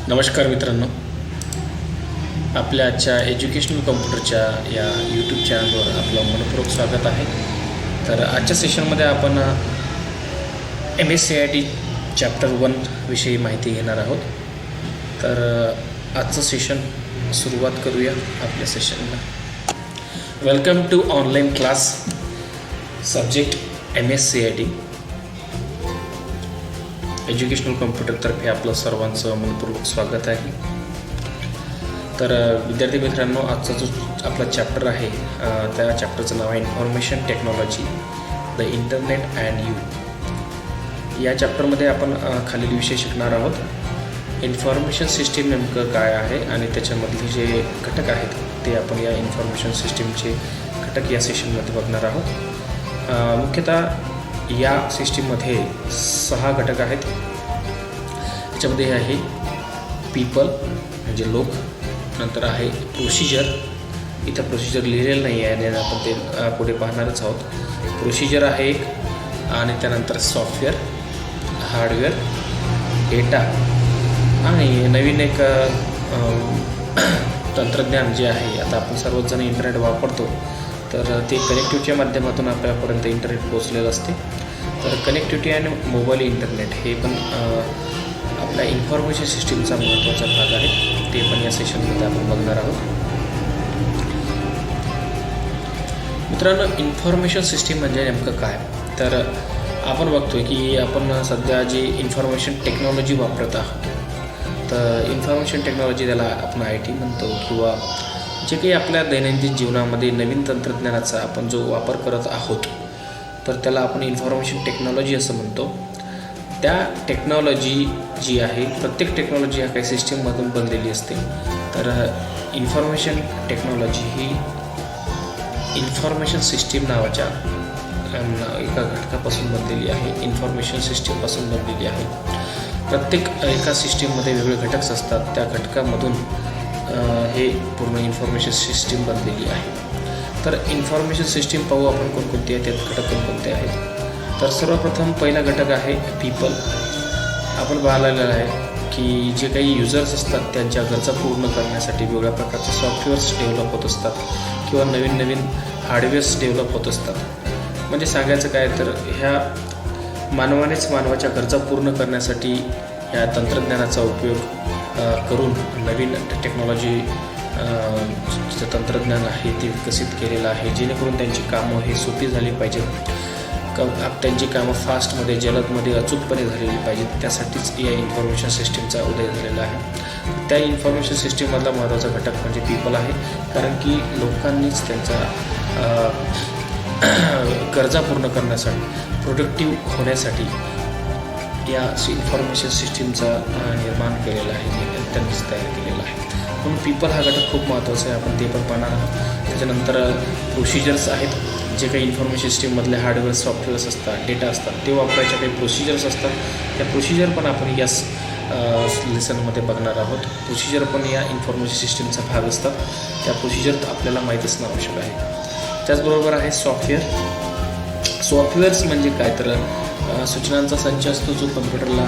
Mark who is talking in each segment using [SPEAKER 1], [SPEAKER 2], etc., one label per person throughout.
[SPEAKER 1] नमस्कार मित्रांनो, आपल्या आजच्या एज्युकेशनल कम्प्युटरच्या या यूट्यूब चॅनलवर आपलं मनपूर्वक स्वागत आहे. तर आजच्या सेशनमध्ये आपण MSCIT चॅप्टर 1 विषयी माहिती घेणार आहोत. तर आजचं सेशन सुरुवात करूया आपल्या सेशनला. Welcome to online class subject MSCIT educational कम्प्युटरतर्फे आपलं सर्वांचं मनपूर्वक स्वागत आहे. तर विद्यार्थी मित्रांनो, आजचा जो आपला चॅप्टर आहे त्या चॅप्टरचं नाव आहे information technology, the internet and you. या चॅप्टरमध्ये आपण खालील विषय शिकणार आहोत. इन्फॉर्मेशन सिस्टीम नेमकं काय आहे आणि त्याच्यामधले जे घटक आहेत ते आपण या इन्फॉर्मेशन सिस्टीमचे घटक या सेशनमध्ये बघणार आहोत. मुख्यतः या सिस्टीममध्ये 6 घटक आहेत. त्याच्यामध्ये आहे पीपल म्हणजे लोक, नंतर आहे प्रोसिजर. इथं प्रोसिजर लिहिलेलं नाही आहे आणि आपण ते पुढे पाहणारच आहोत. प्रोसिजर आहे एक, आणि त्यानंतर सॉफ्टवेअर, हार्डवेअर, डेटा आणि नवीन एक तंत्रज्ञान जे आहे. आता आपण सर्वजण इंटरनेट वापरतो, तर ते कनेक्टिव्हिटीच्या माध्यमातून आपल्यापर्यंत इंटरनेट पोचलेलं असते. तर कनेक्टिव्हिटी आणि मोबाईल इंटरनेट हे पण आपल्या इन्फॉर्मेशन सिस्टीमचा महत्त्वाचा भाग आहे. ते पण या सेशनमध्ये आपण बघणार आहोत. मित्रांनो, इन्फॉर्मेशन सिस्टीम म्हणजे नेमकं काय? तर आपण बघतोय की आपण सध्या जी इन्फॉर्मेशन टेक्नॉलॉजी वापरत आहोत, तर इन्फॉर्मेशन टेक्नॉलॉजी त्याला आपण IT म्हणतो, किंवा जे काही आपल्या दैनंदिन जीवनामध्ये नवीन तंत्रज्ञानाचा आपण जो वापर करत आहोत, तर त्याला आपण इन्फॉर्मेशन टेक्नॉलॉजी असं म्हणतो. त्या टेक्नॉलॉजी जी आहे, प्रत्येक टेक्नॉलॉजी ह्या काही सिस्टीममधून बनलेली असते. तर इन्फॉर्मेशन टेक्नॉलॉजी ही इन्फॉर्मेशन सिस्टीम नावाच्या एका घटकापासून बनलेली आहे. इन्फॉर्मेशन सिस्टीमपासून बनलेली आहे. प्रत्येक एका सिस्टीममध्ये वेगवेगळे घटक असतात. त्या घटकामधून हे पूर्ण इन्फॉर्मेशन सिस्टीम बनलेली आहे. तर इन्फॉर्मेशन सिस्टीम पाहू आपण कोणकोणती आहे, त्यात घटक कोणकोणते आहेत. तर सर्वप्रथम पहिला घटक आहे पीपल. आपण पाहिलेलं आहे की जे काही युजर्स असतात त्यांच्या गरजा पूर्ण करण्यासाठी वेगवेगळ्या प्रकारचे सॉफ्टवेअर्स डेव्हलप होत असतात, किंवा नवीन नवीन हार्डवेअर्स डेव्हलप होत असतात. म्हणजे सांगायचं काय, तर ह्या मानवानेच मानवाच्या गरजा पूर्ण करण्यासाठी ह्या तंत्रज्ञानाचा उपयोग करून नवीन टेक्नॉलॉजी तंत्रज्ञान आहे ते विकसित केलेलं आहे, जेणेकरून त्यांची कामं हे सोपी झाली पाहिजेत. त्यांची कामं फास्टमध्ये, जलदमध्ये, अचूकपणे झालेली पाहिजेत. त्यासाठीच या इन्फॉर्मेशन सिस्टीमचा उदय झालेला आहे. त्या इन्फॉर्मेशन सिस्टीममधला महत्त्वाचा घटक म्हणजे पीपल आहे. कारण की लोकांनीच त्यांचा गरजा पूर्ण करण्यासाठी, प्रोडक्टिव्ह होण्यासाठी या इन्फॉर्मेशन सिस्टीमचा निर्माण केलेला आहे, त्यांनीच तयार केलेला आहे. म्हणून पीपल हा घटक खूप महत्त्वाचा आहे. आपण ते पण पाहणार आहोत. त्याच्यानंतर प्रोसिजर्स आहेत. जे काही इन्फॉर्मेशन सिस्टीममधले हार्डवेअर, सॉफ्टवेअर्स असतात, डेटा असतात, ते वापरायच्या काही प्रोसिजर्स असतात. त्या प्रोसिजर पण आपण याच लेसनमध्ये बघणार आहोत. प्रोसिजर पण या इन्फॉर्मेशन सिस्टीमचा भाग असतात. त्या प्रोसिजर आपल्याला माहीत असणं आवश्यक आहे. त्याचबरोबर आहे सॉफ्टवेअर. सॉफ्टवेअर्स म्हणजे काय, तर सूचनांचा संच असतो जो कम्प्युटरला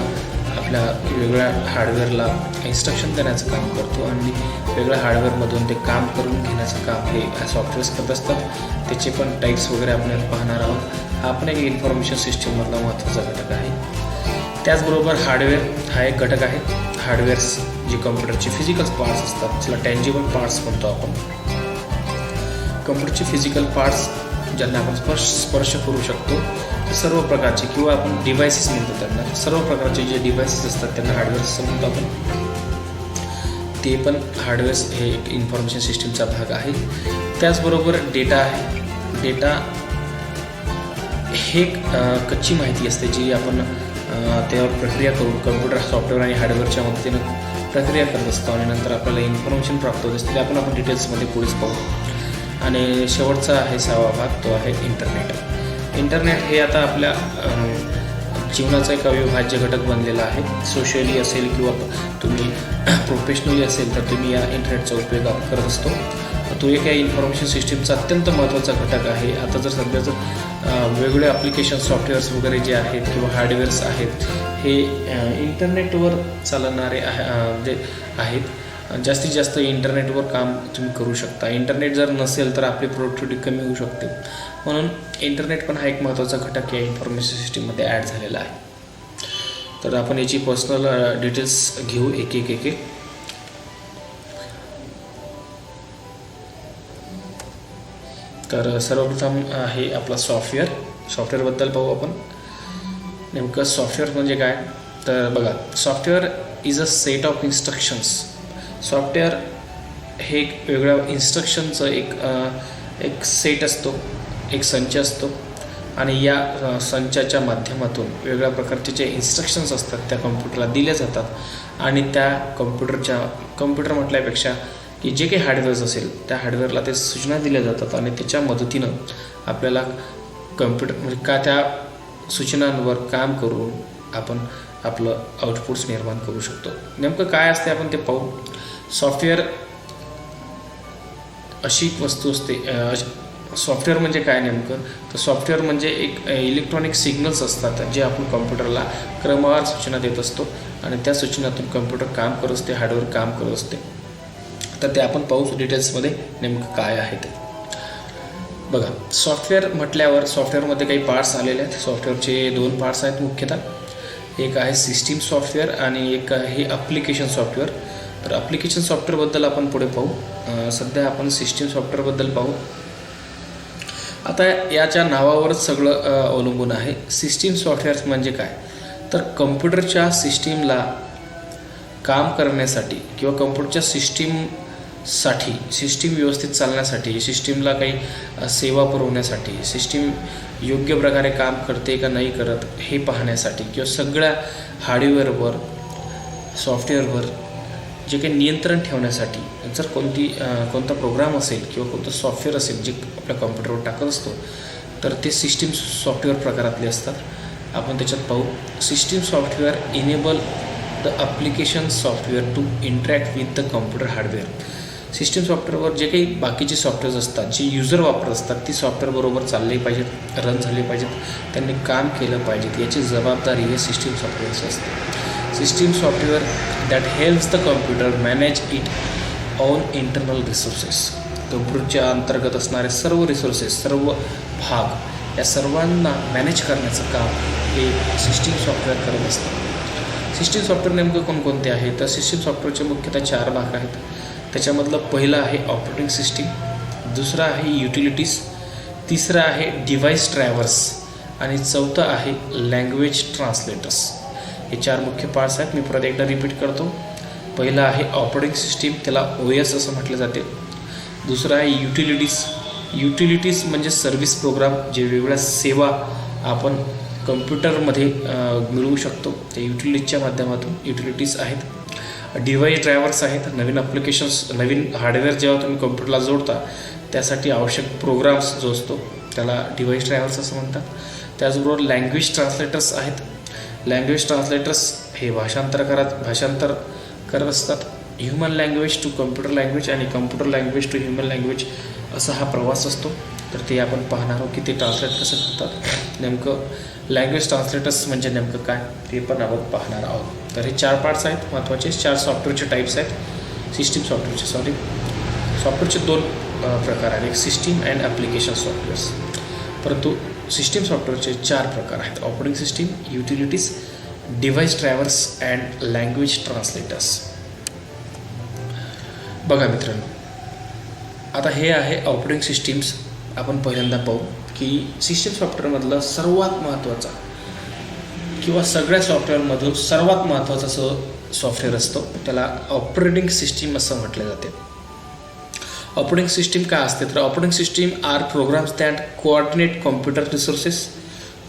[SPEAKER 1] आपल्या वेगवेगळ्या हार्डवेअरला इन्स्ट्रक्शन देण्याचं काम करतो, आणि वेगळ्या हार्डवेअरमधून ते काम करून घेण्याचं काम हे सॉफ्टवेअर्स करत असतात. त्याचे पण टाईप्स वगैरे आपण पाहणार आहोत. हा पण एक इन्फॉर्मेशन सिस्टीममधला महत्त्वाचा घटक आहे. त्याचबरोबर हार्डवेअर हा एक घटक आहे. हार्डवेअर्स जे कम्प्युटरचे फिजिकल पार्ट्स असतात, ज्याला टँजिबल पार्ट्स म्हणतो आपण. कम्प्युटरचे फिजिकल पार्ट्स ज्यांना आपण स्पर्श करू शकतो, सर्व प्रकारचे, किंवा आपण डिव्हायसेस म्हणतो त्यांना, सर्व प्रकारचे जे डिव्हायसेस असतात त्यांना हार्डवेअर्स असं म्हणतो आपण. ते पण हार्डवेअर्स हे एक इन्फॉर्मेशन सिस्टीमचा भाग आहे. त्याचबरोबर डेटा आहे. डेटा हे कच्ची माहिती असते जी आपण त्यावर प्रक्रिया करून कम्प्युटर, सॉफ्टवेअर आणि हार्डवेअरच्या मदतीनं प्रक्रिया करत असतो, आणि नंतर आपल्याला इन्फॉर्मेशन प्राप्त होत असते. ते आपण डिटेल्समध्ये पुढेच पाहू. आणि शेवटचा आहे 6वा भाग, तो आहे इंटरनेट. इंटरनेट हे आता आपल्या जीवनाचा एक अविभाज्य घटक बनलेला आहे. सोशली असेल किंवा तुम्ही प्रोफेशनली असेल, तर तुम्ही या इंटरनेटचा उपयोग करत असतो. तो एक या इन्फॉर्मेशन सिस्टीमचा अत्यंत महत्त्वाचा घटक आहे. आता जर सध्या जर वेगवेगळे ॲप्लिकेशन सॉफ्टवेअर्स वगैरे जे आहेत किंवा हार्डवेअर्स आहेत हे इंटरनेटवर चालणारे जे आहेत, जास्तीत जास्त इंटरनेटवर काम तुम्ही करू शकता. इंटरनेट जर नसेल तर आपली प्रोडक्टिव्हिटी कमी होऊ शकते. म्हणून इंटरनेट पण हा एक महत्त्वाचा घटक या इन्फॉर्मेशन सिस्टीममध्ये ॲड झालेला आहे. तर आपण याची पर्सनल डिटेल्स घेऊ एक एक. तर सर्वप्रथम आहे आपला सॉफ्टवेअरबद्दल पाहू आपण. नेमकं सॉफ्टवेअर म्हणजे काय, तर बघा, software is a set of instructions. Software हे एक वेगळ्या इन्स्ट्रक्शनचं एक सेट असतो, एक संच असतो आणि या संचाच्या माध्यमातून वेगवेगळ्या प्रकारचे जे इन्स्ट्रक्शन्स असतात त्या कम्प्युटरला दिल्या जातात आणि त्या कम्प्युटर म्हटल्यापेक्षा की जे काही हार्डवेअर्स असेल त्या हार्डवेअरला ते सूचना दिल्या जातात आणि त्याच्या मदतीनं आपल्याला कम्प्युटर म्हणजे त्या सूचनांवर काम करून आपण आपलं आउटपुट्स निर्माण करू शकतो. नेमकं काय असते आपण ते पाहू. सॉफ्टवेअर अशी एक वस्तू असते. सॉफ्टवेअर म्हणजे काय नेमकं, तर सॉफ्टवेअर म्हणजे एक इलेक्ट्रॉनिक सिग्नल्स असतात जे आपण कम्प्युटरला क्रमवार सूचना देत असतो आणि त्या सूचनातून कम्प्युटर काम करत असते, हार्डवेअर काम करत असते. तर ते आपण पाहू डिटेल्समध्ये नेमकं काय आहे ते. बघा, सॉफ्टवेअर म्हटल्यावर सॉफ्टवेअरमध्ये काही पार्ट्स आलेले आहेत. सॉफ्टवेअरचे 2 पार्ट्स आहेत मुख्यतः. एक आहे सिस्टीम सॉफ्टवेअर आणि एक आहे ॲप्लिकेशन सॉफ्टवेअर. तर ॲप्लिकेशन सॉफ्टवेअरबद्दल आपण पुढे पाहू. सध्या आपण सिस्टीम सॉफ्टवेअरबद्दल पाहू. आता याच्या नावावरच सगळं अवलंबून आहे. सिस्टीम सॉफ्टवेअर म्हणजे काय, तर कम्प्युटरच्या सिस्टीमला काम करण्यासाठी किंवा कम्प्युटरच्या सिस्टीम व्यवस्थित चालण्यासाठी, सिस्टीमला काही सेवा पुरवण्यासाठी, सिस्टीम योग्य प्रकारे काम करते का नाही करत हे पाहण्यासाठी किंवा सगळ्या हार्डवेअरवर सॉफ्टवेअरवर जे काही नियंत्रण ठेवण्यासाठी जर कोणता प्रोग्राम असेल किंवा कोणतं सॉफ्टवेअर असेल जे आपल्या कम्प्युटरवर टाकत असतो तर ते सिस्टीम सॉफ्टवेअर प्रकारातले असतात. आपण त्याच्यात पाहू. System software enable the application software to interact with the computer hardware. System सॉफ्टवेअरवर जे काही बाकीचे सॉफ्टवेअर्स असतात जे युजर वापरत असतात ती सॉफ्टवेअरबरोबर चालले पाहिजेत, रन झाले पाहिजेत, त्यांनी काम केलं पाहिजेत, याची जबाबदारी हे सिस्टीम सॉफ्टवेअरची असते. System software that helps the computer manage it on internal resources. कम्प्युटरच्या अंतर्गत असणारे सर्व रिसोर्सेस, सर्व भाग या सर्वांना मॅनेज करण्याचं काम हे सिस्टीम सॉफ्टवेअर करत असतं. सिस्टीम सॉफ्टवेअर नेमकं कोणकोणते आहे, तर सिस्टीम सॉफ्टवेअरचे मुख्यतः 4 भाग आहेत. त्याच्यामधलं पहिलं आहे ऑपरेटिंग सिस्टीम, दुसरं आहे युटिलिटीज, तिसरं आहे डिव्हाइस ड्रायव्हर्स आणि चौथं आहे लँग्वेज ट्रान्सलेटर्स. हे 4 मुख्य पार्ट्स आहेत. मी परत एकदा रिपीट करतो. पहिलं आहे ऑपरेटिंग सिस्टीम, त्याला OS असं म्हटलं जाते. दुसरं आहे युटिलिटीज म्हणजे सर्व्हिस प्रोग्राम, जे वेगवेगळ्या सेवा आपण कम्प्युटरमध्ये मिळवू शकतो ते युटिलिटीजच्या माध्यमातून युटिलिटीज आहेत. डिव्हाइस ड्रायव्हर्स आहेत, नवीन ॲप्लिकेशन्स, नवीन हार्डवेअर जेव्हा तुम्ही कम्प्युटरला जोडता त्यासाठी आवश्यक प्रोग्राम्स जो असतो त्याला डिव्हाइस ड्रायव्हर्स असं म्हणतात. त्याचबरोबर लँग्वेज ट्रान्सलेटर्स आहेत. लँग्वेज ट्रान्सलेटर्स हे भाषांतर करत असतात. Human language to computer language आणि computer language to human language असा हा प्रवास असतो. तर ते आपण पाहणार आहोत की ते ट्रान्सलेट कसं करतात. नेमकं लँग्वेज ट्रान्सलेटर्स म्हणजे नेमकं काय ते पण आपण पाहणार आहोत. तर हे 4 पार्ट्स आहेत महत्त्वाचे. 4 सॉफ्टवेअरचे टाईप्स आहेत सिस्टीम सॉफ्टवेअरचे. सॉफ्टवेअरचे 2 प्रकार आहेत, एक सिस्टीम अँड ॲप्लिकेशन सॉफ्टवेअर्स. परंतु सिस्टीम सॉफ्टवेअरचे 4 प्रकार आहेत, operating system, utilities, device drivers and language translators. बघा मित्रांनो, आता हे आहे ऑपरेटिंग सिस्टीम्स. आपण पहिल्यांदा पाहू की सिस्टीम सॉफ्टवेअरमधलं सर्वात महत्त्वाचा किंवा सगळ्या सॉफ्टवेअरमधून सर्वात महत्त्वाचा जो सॉफ्टवेअर असतो त्याला ऑपरेटिंग सिस्टीम असं म्हटले जाते. ऑपरेटिंग सिस्टीम काय असते, तर operating system are programs that coordinate computer resources,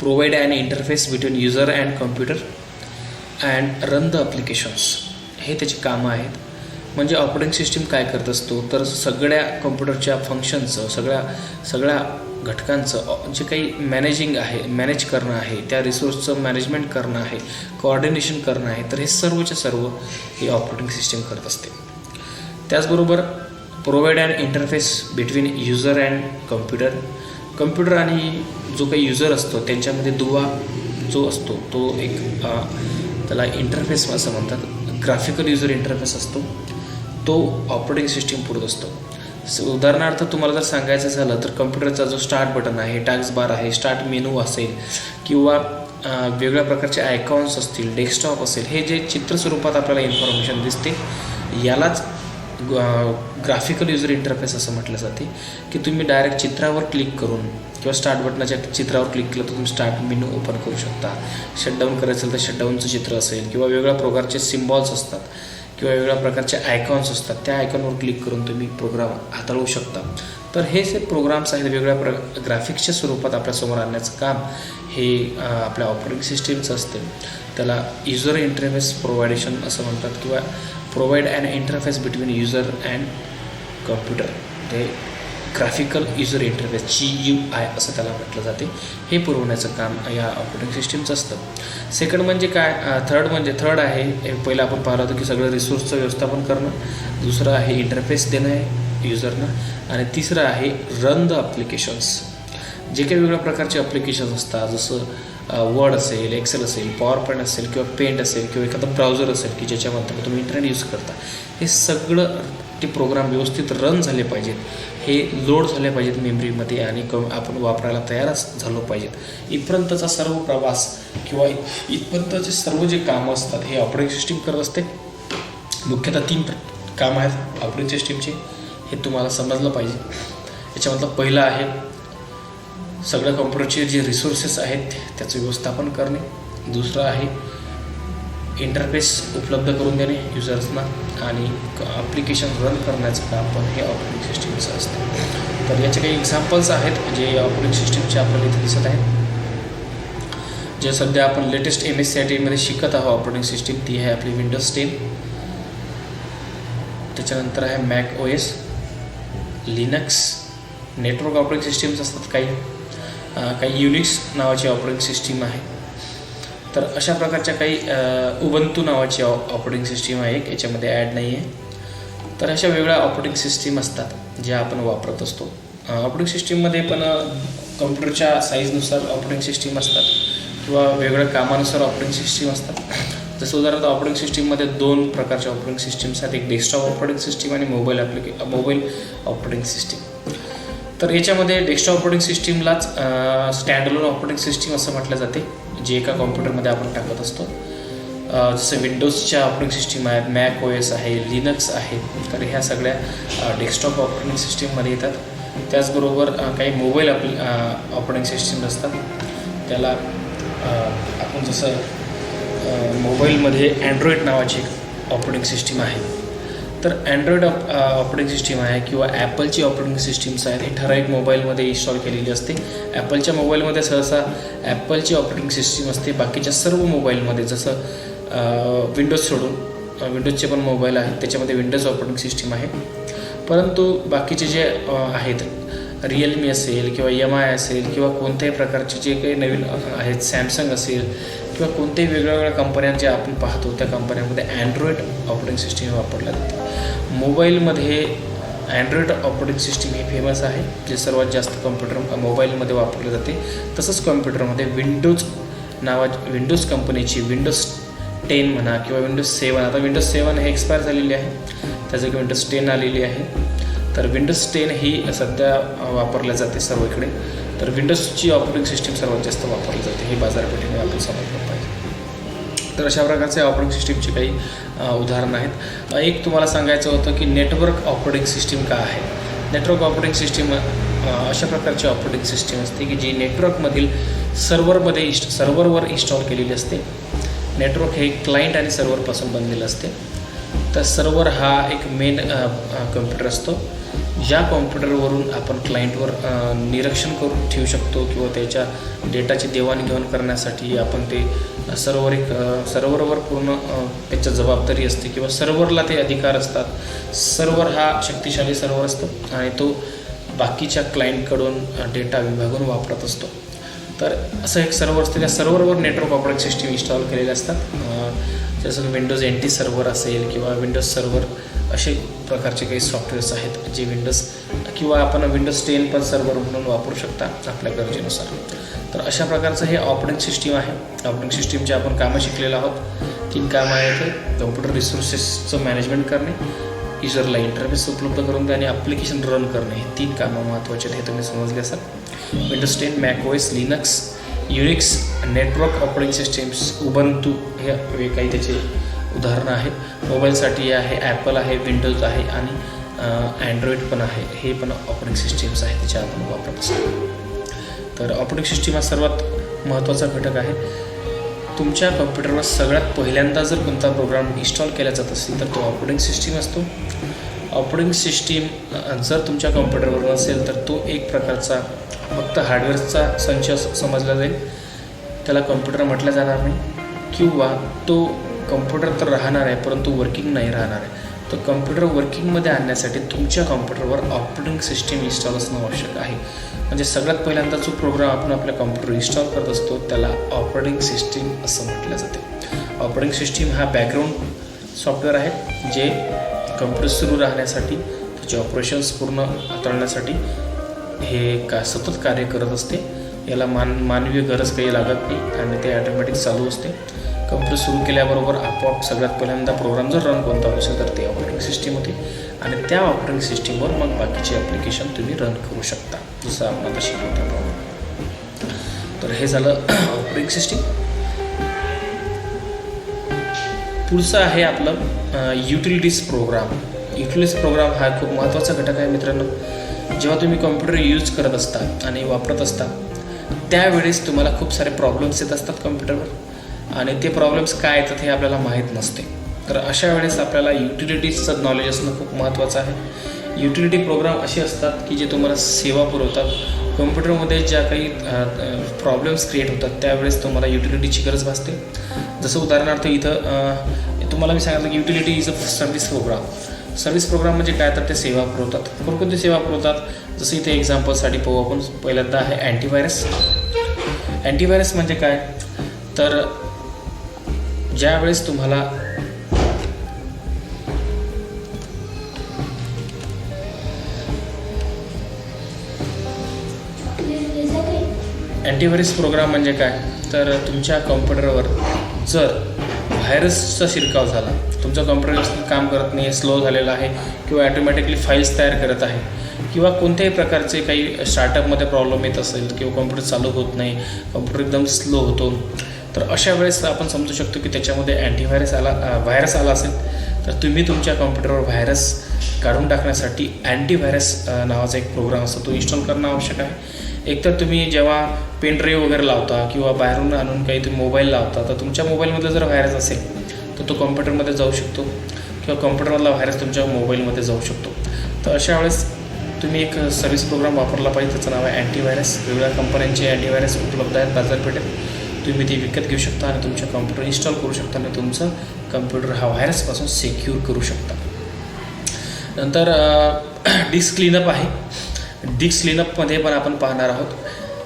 [SPEAKER 1] provide an interface between user and computer and run the applications. हे त्याची कामं आहेत. म्हणजे ऑपरेटिंग सिस्टीम काय करत असतो, तर सगळ्या कम्प्युटरच्या फंक्शनचं, सगळ्या घटकांचं जे काही मॅनेज करणं आहे, त्या रिसोर्सचं मॅनेजमेंट करणं आहे, कोऑर्डिनेशन करणं आहे, तर हे सर्वच्या सर्व हे ऑपरेटिंग सिस्टीम करत असते. त्याचबरोबर provide and interface between user and computer आणि जो काही युजर असतो त्यांच्यामध्ये दुवा जो असतो तो एक त्याला इंटरफेस असं म्हणतात. ग्राफिकल युजर इंटरफेस असतो तो ऑपरेटिंग सिस्टीम पुरत असतो. उदाहरणार्थ तुम्हाला जर सांगायचं झालं तर कम्प्युटरचा जो स्टार्ट बटन आहे, टास्क बार आहे, स्टार्ट मेनू असेल किंवा वेगवेगळ्या प्रकारचे आयकॉन्स असतील, डेस्कटॉप असेल, हे जे चित्र स्वरूपात आपल्याला इन्फॉर्मेशन दिसते यालाच ग्राफिकल युजर इंटरफेस असं म्हटलं जाते. की तुम्ही डायरेक्ट चित्रावर क्लिक करून किंवा स्टार्ट बटनाच्या चित्रावर क्लिक केलं तर तुम्ही स्टार्ट मेनू ओपन करू शकता. शटडाऊन करायचं असेल तर शटडाऊनचं चित्र असेल किंवा वेगवेगळ्या प्रकारचे सिम्बॉल्स असतात किंवा वेगवेगळ्या प्रकारचे आयकॉन्स असतात, त्या आयकॉनवर क्लिक करून तुम्ही प्रोग्राम हाताळू शकता. तर हे जे प्रोग्राम्स आहेत वेगवेगळ्या ग्राफिक्सच्या स्वरूपात आपल्यासमोर आणण्याचं काम हे आपल्या ऑपरेटिंग सिस्टीमचं असते. त्याला युजर इंटरफेस प्रोव्हायडेशन असं म्हणतात किंवा provide and interface between user and computer. ते ग्राफिकल युजर इंटरफेस GUI असं त्याला म्हटलं जाते. हे पुरवण्याचं काम या ऑपरेटिंग सिस्टीमचं असतं. सेकंड म्हणजे काय, थर्ड आहे, पहिलं आपण पाहिलं होतं की सगळं रिसोर्सचं व्यवस्थापन करणं. दुसरं आहे इंटरफेस देणं आहे युजरनं. आणि तिसरं आहे रन द ॲप्लिकेशन्स. जे काही वेगवेगळ्या प्रकारचे ॲप्लिकेशन्स असतात, जसं वर्ड असेल, एक्सेल असेल, पॉवर पॉईंट असेल किंवा पेंट असेल किंवा एखादं ब्राउझर असेल की ज्याच्यामध्ये तुम्ही इंटरनेट यूज करता, हे सगळं ते प्रोग्राम व्यवस्थित रन झाले पाहिजेत, हे लोड झाले पाहिजेत मेमरीमध्ये आणि आपण वापरायला तयारच झालो पाहिजेत. इथपर्यंतचा सर्व प्रवास किंवा इथपर्यंतचे सर्व जे कामं असतात हे ऑपरेटिंग सिस्टीम करत असते. मुख्यतः 3 कामं आहेत ऑपरेटिंग सिस्टीमचे, हे तुम्हाला समजलं पाहिजे. याच्यामधलं पहिलं आहे सगळ्या कॉम्प्युटरचे जे रिसोर्सेस आहेत त्याचं व्यवस्थापन करणे. दुसरं आहे इंटरफेस उपलब्ध करून देणे युजर्सना आणि ॲप्लिकेशन रन करण्याचं काम पण हे ऑपरेटिंग सिस्टीमचं असतं. तर याचे काही एक्झाम्पल्स आहेत जे ऑपरेटिंग सिस्टीमचे आपल्याला इथे दिसत आहेत. जे सध्या आपण लेटेस्ट MSCIT शिकत आहोत ऑपरेटिंग सिस्टीम, ती आहे आपली विंडोज 10. त्याच्यानंतर आहे Mac OS, Linux, network operating systems असतात, काही युनिक्स नावाची ऑपरेटिंग सिस्टीम आहे. तर अशा प्रकारच्या काही उबंतू नावाची ऑपरेटिंग सिस्टीम आहे, याच्यामध्ये ॲड नाही आहे. तर अशा वेगळ्या ऑपरेटिंग सिस्टीम असतात ज्या आपण वापरत असतो. ऑपरेटिंग सिस्टीममध्ये पण कम्प्युटरच्या साईजनुसार ऑपरेटिंग सिस्टीम असतात किंवा वेगवेगळ्या कामानुसार ऑपरेटिंग सिस्टीम असतात. जसं उदाहरणार्थ ऑपरेटिंग सिस्टीममध्ये 2 प्रकारच्या ऑपरेटिंग सिस्टीम्स आहेत, एक डेस्कटॉप ऑपरेटिंग सिस्टीम आणि मोबाईल ऑपरेटिंग सिस्टीम. तर याच्यामध्ये डेस्कटॉप ऑपरेटिंग सिस्टीमलाच स्टँडअलोन ऑपरेटिंग सिस्टीम असं म्हटलं जाते, जे एका कॉम्प्युटरमध्ये आपण टाकत असतो. जसं विंडोजच्या ऑपरेटिंग सिस्टीम आहेत, मॅक OS आहे, लिनक्स आहे. तर ह्या सगळ्या डेस्कटॉप ऑपरेटिंग सिस्टीममध्ये येतात. त्याचबरोबर काही मोबाईल ऑपरेटिंग सिस्टीम असतात. त्याला आपण जसं मोबाईलमध्ये अँड्रॉईड नावाची एक ऑपरेटिंग सिस्टीम आहे. तर अँड्रॉईड ऑपरेटिंग सिस्टीम आहे किंवा ॲपलची ऑपरेटिंग सिस्टीम्स आहेत, हे ठराविक मोबाईलमध्ये इन्स्टॉल केलेली असते. ॲपलच्या मोबाईलमध्ये सहसा ॲपलची ऑपरेटिंग सिस्टीम असते. बाकीच्या सर्व मोबाईलमध्ये जसं विंडोज सोडून विंडोजचे पण मोबाईल आहेत त्याच्यामध्ये विंडोज ऑपरेटिंग सिस्टीम आहे. परंतु बाकीचे जे आहेत रिअलमी असेल किंवा MI असेल किंवा कोणत्याही प्रकारचे जे काही नवीन आहेत, सॅमसंग असेल किंवा कोणत्याही वेगवेगळ्या कंपन्या जे आपण पाहतो त्या कंपन्यांमध्ये अँड्रॉईड ऑपरेटिंग सिस्टीम वापरल्या जाते. मोबाईलमध्ये अँड्रॉईड ऑपरेटिंग सिस्टीम ही फेमस आहे, जे सर्वात जास्त मोबाईलमध्ये वापरले जाते. तसंच कॉम्प्युटरमध्ये विंडोज कंपनीची विंडोज 10 म्हणा किंवा विंडोज 7, आता विंडोज 7 हे एक्सपायर झालेली आहे, त्याचं विंडोज 10 आलेली आहे. तर विंडोज 10 ही सध्या वापरल्या जाते सर्वकडे. तर विंडोजची ऑपरेटिंग सिस्टीम सर्वात जास्त वापरली जाते, हे बाजारपेठेने आपण समजलं पाहिजे. तर अशा प्रकारचे ऑपरेटिंग सिस्टीमची काही उदाहरणं आहेत. एक तुम्हाला सांगायचं होतं की नेटवर्क ऑपरेटिंग सिस्टीम काय आहे. नेटवर्क ऑपरेटिंग सिस्टीम अशा प्रकारची ऑपरेटिंग सिस्टीम असते की जी नेटवर्कमधील सर्व्हरवर इन्स्टॉल केलेली असते. नेटवर्क हे क्लायंट आणि सर्व्हरपासून बनलेलं असते. तर सर्व्हर हा एक मेन कम्प्युटर असतो, ज्या कॉम्प्युटरवरून आपण क्लायंटवर निरीक्षण ठेवू शकतो किंवा त्याच्या डेटाची देवाणघेवाण करण्यासाठी आपण ते सर्व्हरवर पूर्ण त्याच्या जबाबदारी असते किंवा सर्व्हरला ते अधिकार असतात. सर्व्हर हा शक्तिशाली सर्व्हर असतो आणि तो बाकीच्या क्लायंटकडून डेटा विभागून वापरत असतो. तर असं एक सर्व्हर असते, त्या सर्व्हरवर नेटवर्क ऑपरेटिंग सिस्टीम इन्स्टॉल केलेले असतात. जसं विंडोज NT सर्व्हर असेल किंवा विंडोज सर्व्हर असे प्रकारचे काही सॉफ्टवेअर्स आहेत जे विंडोज किंवा आपण विंडोज 10 पण सर्व्हर म्हणून वापरू शकता आपल्या गरजेनुसार. तर अशा प्रकारचं हे ऑपरेटिंग सिस्टीम आहे. ऑपरेटिंग सिस्टीमचे आपण कामं शिकलेलो आहोत. 3 कामं आहेत. कम्प्युटर रिसोर्सेसचं मॅनेजमेंट करणे, युजरला इंटरफेस उपलब्ध करून देणे, ॲप्लिकेशन रन करणे, हे 3 कामं महत्त्वाचे आहेत. हे तुम्ही समजले असाल. Windows 10, Mac OS, Linux, Unix, network operating systems, Ubuntu हे काही त्याचे उदाहरणं आहेत. मोबाईलसाठी आहे ॲपल आहे, विंडोज आहे आणि अँड्रॉईड पण आहे. हे पण ऑपरेटिंग सिस्टीम्स आहेत त्याच्या आपण वापरत असतो. तर ऑपरेटिंग सिस्टीम हा सर्वात महत्त्वाचा घटक आहे. तुमच्या कम्प्युटरवर सगळ्यात पहिल्यांदा जर कोणता प्रोग्राम इन्स्टॉल केला जात असेल तर तो ऑपरेटिंग सिस्टीम असतो. ऑपरेटिंग सिस्टीम जर तुमच्या कम्प्युटरवर नसेल तर तो एक प्रकारचा फक्त हार्डवेअरचा संच समजला जाईल. त्याला कम्प्युटर म्हटलं जाणार नाही किंवा तो कम्प्युटर तर राहणार आहे परंतु वर्किंग नाही राहणार आहे. तर कम्प्युटर वर्किंगमध्ये आणण्यासाठी तुमच्या कम्प्युटरवर ऑपरेटिंग सिस्टीम इन्स्टॉल असणं आवश्यक आहे. म्हणजे सगळ्यात पहिल्यांदा जो प्रोग्राम आपण आपल्या कम्प्युटर इन्स्टॉल करत असतो त्याला ऑपरेटिंग सिस्टीम असं म्हटलं जाते. ऑपरेटिंग सिस्टीम हा बॅकग्राऊंड सॉफ्टवेअर आहे जे कम्प्युटर सुरू राहण्यासाठी त्याचे ऑपरेशन्स पूर्ण हाताळण्यासाठी हे सतत कार्य करत असते. याला मानवीय गरज काही लागत नाही आणि ते ॲटोमॅटिक चालू असते. कम्प्युटर सुरू केल्याबरोबर आपोआप सगळ्यात पहिल्यांदा प्रोग्राम जर रन कोणता असेल तर ते ऑपरेटिंग सिस्टीम होते आणि त्या ऑपरेटिंग सिस्टीमवर मग बाकीचे ॲप्लिकेशन तुम्ही रन करू शकता, जसं आपण आता शिकवतो त्याप्रमाणे. तर हे झालं ऑपरेटिंग सिस्टीम. पुढचं आहे आपलं युटिलिटीज प्रोग्राम. युटिलिटीज प्रोग्राम हा खूप महत्त्वाचा घटक आहे मित्रांनो. जेव्हा तुम्ही कम्प्युटर यूज करत असता आणि वापरत असता त्यावेळेस तुम्हाला खूप सारे प्रॉब्लेम्स येत असतात कम्प्युटरवर आणि ते प्रॉब्लेम्स काय येतात हे आपल्याला माहीत नसते. तर अशा वेळेस आपल्याला युटिलिटीजचं नॉलेज असणं खूप महत्त्वाचं आहे. युटिलिटी प्रोग्राम असे असतात की जे तुम्हाला सेवा पुरवतात. कम्प्युटरमध्ये ज्या काही प्रॉब्लेम्स क्रिएट होतात त्यावेळेस तुम्हाला युटिलिटीची गरज भासते. जसं उदाहरणार्थ इथं तुम्हाला मी सांगितलं की utility is a service program. Service program म्हणजे काय तर ते सेवा पुरवतात. कोणकोणती सेवा पुरवतात जसं इथे एक्झाम्पलसाठी पाहू आपण. पहिल्यांदा आहे अँटीव्हायरस. अँटीव्हायरस म्हणजे काय तर ज्यावेळेस तुम्हाला अँटीव्हायरस प्रोग्राम म्हणजे काय तर तुमच्या कम्प्युटरवर जर व्हायरसचा शिरकाव झाला, तुमचं कम्प्युटर व्यवस्थित काम करत नाही, स्लो झालेला आहे किंवा ॲटोमॅटिकली फाईल्स तयार करत आहे किंवा कोणत्याही प्रकारचे काही स्टार्टअपमध्ये प्रॉब्लेम येत असेल किंवा कम्प्युटर चालू होत नाही, कम्प्युटर एकदम स्लो होतो, तर अशा वेळेस आपण समजू शकतो की त्याच्यामध्ये व्हायरस आला असेल. तर तुम्ही तुमच्या कम्प्युटरवर व्हायरस काढून टाकण्यासाठी अँटीव्हायरस नावाचा एक प्रोग्राम असतो, तो इन्स्टॉल करणं आवश्यक आहे. एकतर तुम्ही जेव्हा पेन ड्राईव्ह वगैरे लावता किंवा बाहेरून आणून काही तुम्ही मोबाईल लावता तर तुमच्या मोबाईलमध्ये जर व्हायरस असेल तर तो कम्प्युटरमध्ये जाऊ शकतो किंवा कम्प्युटरमधला व्हायरस तुमच्या मोबाईलमध्ये जाऊ शकतो. तर अशा वेळेस तुम्ही एक सर्व्हिस प्रोग्राम वापरला पाहिजे, त्याचं नाव आहे अँटीव्हायरस. वेगवेगळ्या कंपन्यांचे अँटीव्हायरस उपलब्ध आहेत बाजारपेठेत. तुम्ही ते विकत घेऊ शकता आणि तुमच्या कम्प्युटर इन्स्टॉल करू शकता आणि तुमचं कम्प्युटर हा व्हायरसपासून सिक्युअर करू शकता. नंतर डिस्क क्लीनअप आहे. डिस्क क्लीनअपमध्ये पण आपण पाहणार आहोत.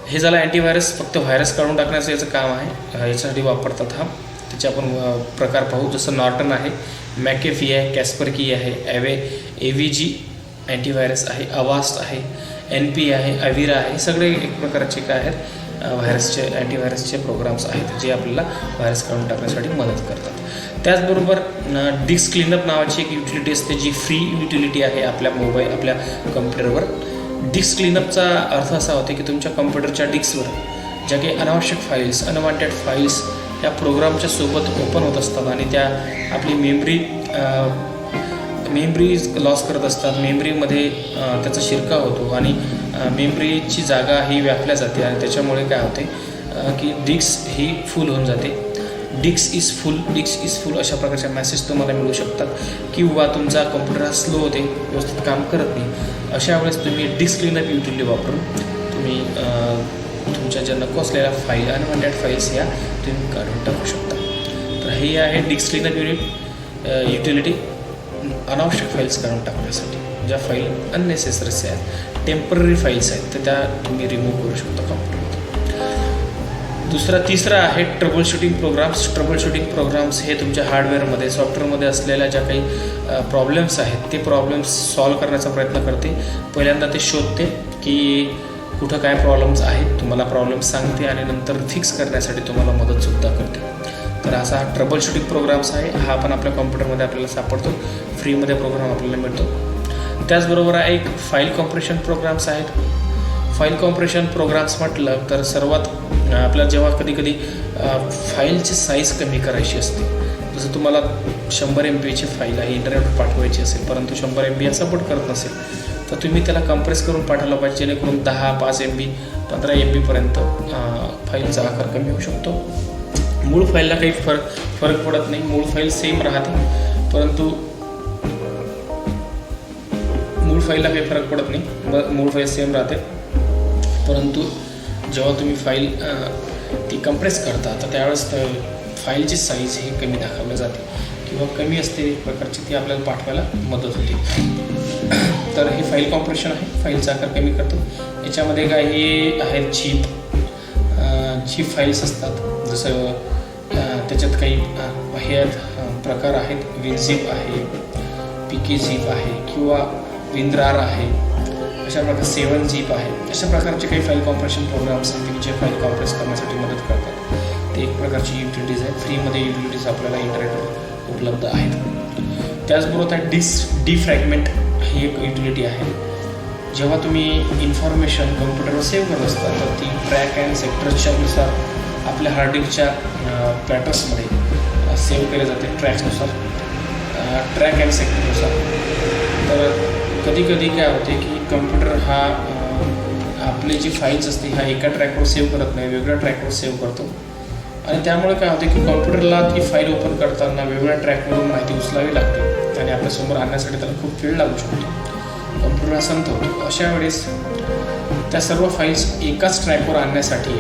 [SPEAKER 1] हे झालं अँटीव्हायरस, फक्त व्हायरस काढून टाकण्याचं याचं काम आहे, याच्यासाठी वापरतात हा. त्याचे आपण प्रकार पाहू. जसं नॉर्टन आहे, मॅकेफी आहे, कॅस्परकी आहे, AVG अँटीव्हायरस आहे, अवास्ट आहे, NP आहे, अविरा आहे. हे सगळे एक प्रकारचे काय आहेत अँटीव्हायरसचे प्रोग्राम्स आहेत जे आपल्याला व्हायरस काढून टाकण्यासाठी मदत करतात. त्याचबरोबर डिस्क क्लीनअप नावाची एक युटिलिटी असते जी फ्री युटिलिटी आहे आपल्या कम्प्युटरवर. डिस्क क्लीनअपचा अर्थ असा होतो की तुमच्या कम्प्युटरच्या डिस्कवर ज्या काही अनावश्यक फाईल्स, अनवॉन्टेड फाईल्स या प्रोग्रामच्या सोबत ओपन होत असतात आणि त्या आपली मेमरी लॉस करत असतात. मेमरीमध्ये त्याचा शिरकाव होतो आणि मेमरीची जागा ही व्यापल्या जाते आणि त्याच्यामुळे काय होते की डिस्क ही फुल होऊन जाते. डिस्क इज फुल अशा प्रकारचे मेसेज तुम्हाला मिळू शकतात किंवा तुमचा कम्प्युटर स्लो होते, व्यवस्थित काम करत नाही. अशा वेळेस तुम्ही डिस्क क्लीनअप युटिलिटी वापरून तुम्ही तुमच्या ज्या नको असलेल्या फाईल, अनवॉन्टेड फाईल्स या तुम्ही काढून टाकू शकता. तर हे आहे डिस्क क्लीनअप युटिलिटी, अनावश्यक फाईल्स काढून टाकण्यासाठी. ज्या फाईल अननेसेसरीज आहेत, टेम्पररी फाईल्स आहेत तर त्या तुम्ही रिमूव्ह करू शकता कम्प्युटरमध्ये. तिसरं आहे troubleshooting programs. Troubleshooting programs हे तुमच्या हार्डवेअरमध्ये सॉफ्टवेअरमध्ये असलेल्या ज्या काही प्रॉब्लेम्स आहेत ते प्रॉब्लेम्स सॉल्व करण्याचा प्रयत्न करते. पहिल्यांदा ते शोधते की कुठं काय प्रॉब्लेम्स आहेत, तुम्हाला प्रॉब्लेम्स सांगते आणि नंतर फिक्स करण्यासाठी तुम्हाला मदतसुद्धा करते. तर असा हा ट्रबल शूटिंग प्रोग्राम्स आहे. हा पण आपल्या कॉम्प्युटरमध्ये आपल्याला सापडतो, फ्रीमध्ये प्रोग्राम आपल्याला मिळतो. त्याचबरोबर एक फाईल कॉम्प्रेशन प्रोग्राम्स आहेत. फाईल कॉम्प्रेशन प्रोग्राम्स म्हटलं तर सर्वात आपल्याला जेव्हा कधी फाईलची साईज कमी करायची असते, जसं तुम्हाला 100 MB फाईल आहे इंटरनेटवर पाठवायची असेल परंतु 100 MB सपोर्ट करत नसेल तर तुम्ही त्याला कंप्रेस करून पाठवलं पाहिजे, जेणेकरून 10, 5 MB, 15 MBपर्यंत फाईलचा आकार कमी होऊ शकतो. मूळ फाईलला काही फरक पडत नाही, मूळ फाईल सेम राहते, परंतु मूळ फाईलला काही फरक पडत नाही, मूळ फाईल सेम राहते. परंतु जेव्हा तुम्ही फाईल ती कंप्रेस करता तर त्यावेळेस फाईलची साईज ही कमी दाखवली जाते किंवा कमी असते एक प्रकारची, ती आपल्याला पाठवायला मदत होते. तर हे फाईल कॉम्प्रेशन आहे, फाईलचा आकार कमी करतो. याच्यामध्ये काही आहेत झीप फाईल्स असतात, जसं त्याच्यात काही हे प्रकार आहेत. विनझिप आहे, PK झिप आहे किंवा विंद्रार आहे, अशा प्रकारे 7 झिप आहे. अशा प्रकारचे काही फाईल कॉम्प्रेशन प्रोग्राम्स आहेत जे फाईल कॉम्प्रेस करण्यासाठी मदत करतात. ते एक प्रकारची युटिलिटीज आहेत. फ्रीमध्ये युटिलिटीज आपल्याला इंटरनेटवर उपलब्ध आहेत. त्याचबरोबर डिफ्रॅगमेंट ही एक युटिलिटी आहे. जेव्हा तुम्ही इन्फॉर्मेशन कम्प्युटरवर सेव्ह करत असता तर ती ट्रॅक अँड सेक्टरच्या नुसार आपल्या हार्ड डिस्कच्या पॅटर्न्समध्ये सेव्ह केले जाते, ट्रॅक्सनुसार, ट्रॅक अँड सेक्टरनुसार. तर कधी काय होते की कम्प्युटर हा आपली जी फाईल्स असते ह्या एका ट्रॅकवर सेव्ह करत नाही, वेगळ्या ट्रॅकवर सेव्ह करतो. आणि त्यामुळे काय होते की कॉम्प्युटरला ती फाईल ओपन करताना वेगवेगळ्या ट्रॅकवरून माहिती उचलावी लागते आणि आपल्यासमोर आणण्यासाठी त्याला खूप वेळ लागू शकतो, कॉम्प्युटर संत होतो. अशा वेळेस त्या सर्व फाईल्स एकाच ट्रॅकवर आणण्यासाठी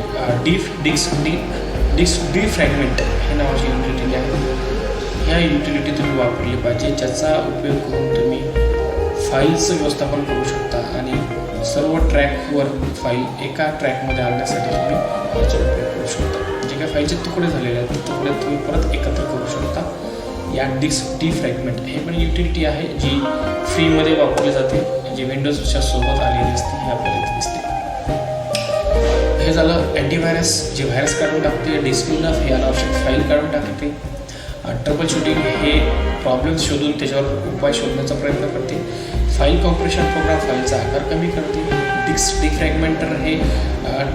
[SPEAKER 1] डिफ्रॅगमेंट हे नावाची युटिलिटी आहे. ह्या युटिलिटी तुम्ही वापरली पाहिजे, ज्याचा उपयोग करून तुम्ही फाईलचं व्यवस्थापन करू शकता आणि सर्व ट्रॅकवर फाईल एका ट्रॅकमध्ये आणण्यासाठी तुम्ही याचा उपयोग करू शकता. जे काही फाईलचे तुकडे झालेले आहेत ते तुकडे तुम्ही परत एकत्र करू शकता. या डिफ्रॅगमेंट हे पण युटिलिटी आहे जी फ्रीमध्ये वापरली जाते, जी विंडोजच्या सोबत आलेली असते, हे आपल्याला इथे दिसते. हे झालं अँटीव्हायरस, जे व्हायरस काढून टाकते. डिस्क्लीनअप हे अनावश्यक फाईल काढून टाकते. ट्रबल शूटिंग हे प्रॉब्लेम्स शोधून त्याच्यावर उपाय शोधण्याचा प्रयत्न करते. फाईल कॉम्प्रेशन प्रोग्राम फाईलचा आकार कमी करते. डिफ्रॅगमेंटर हे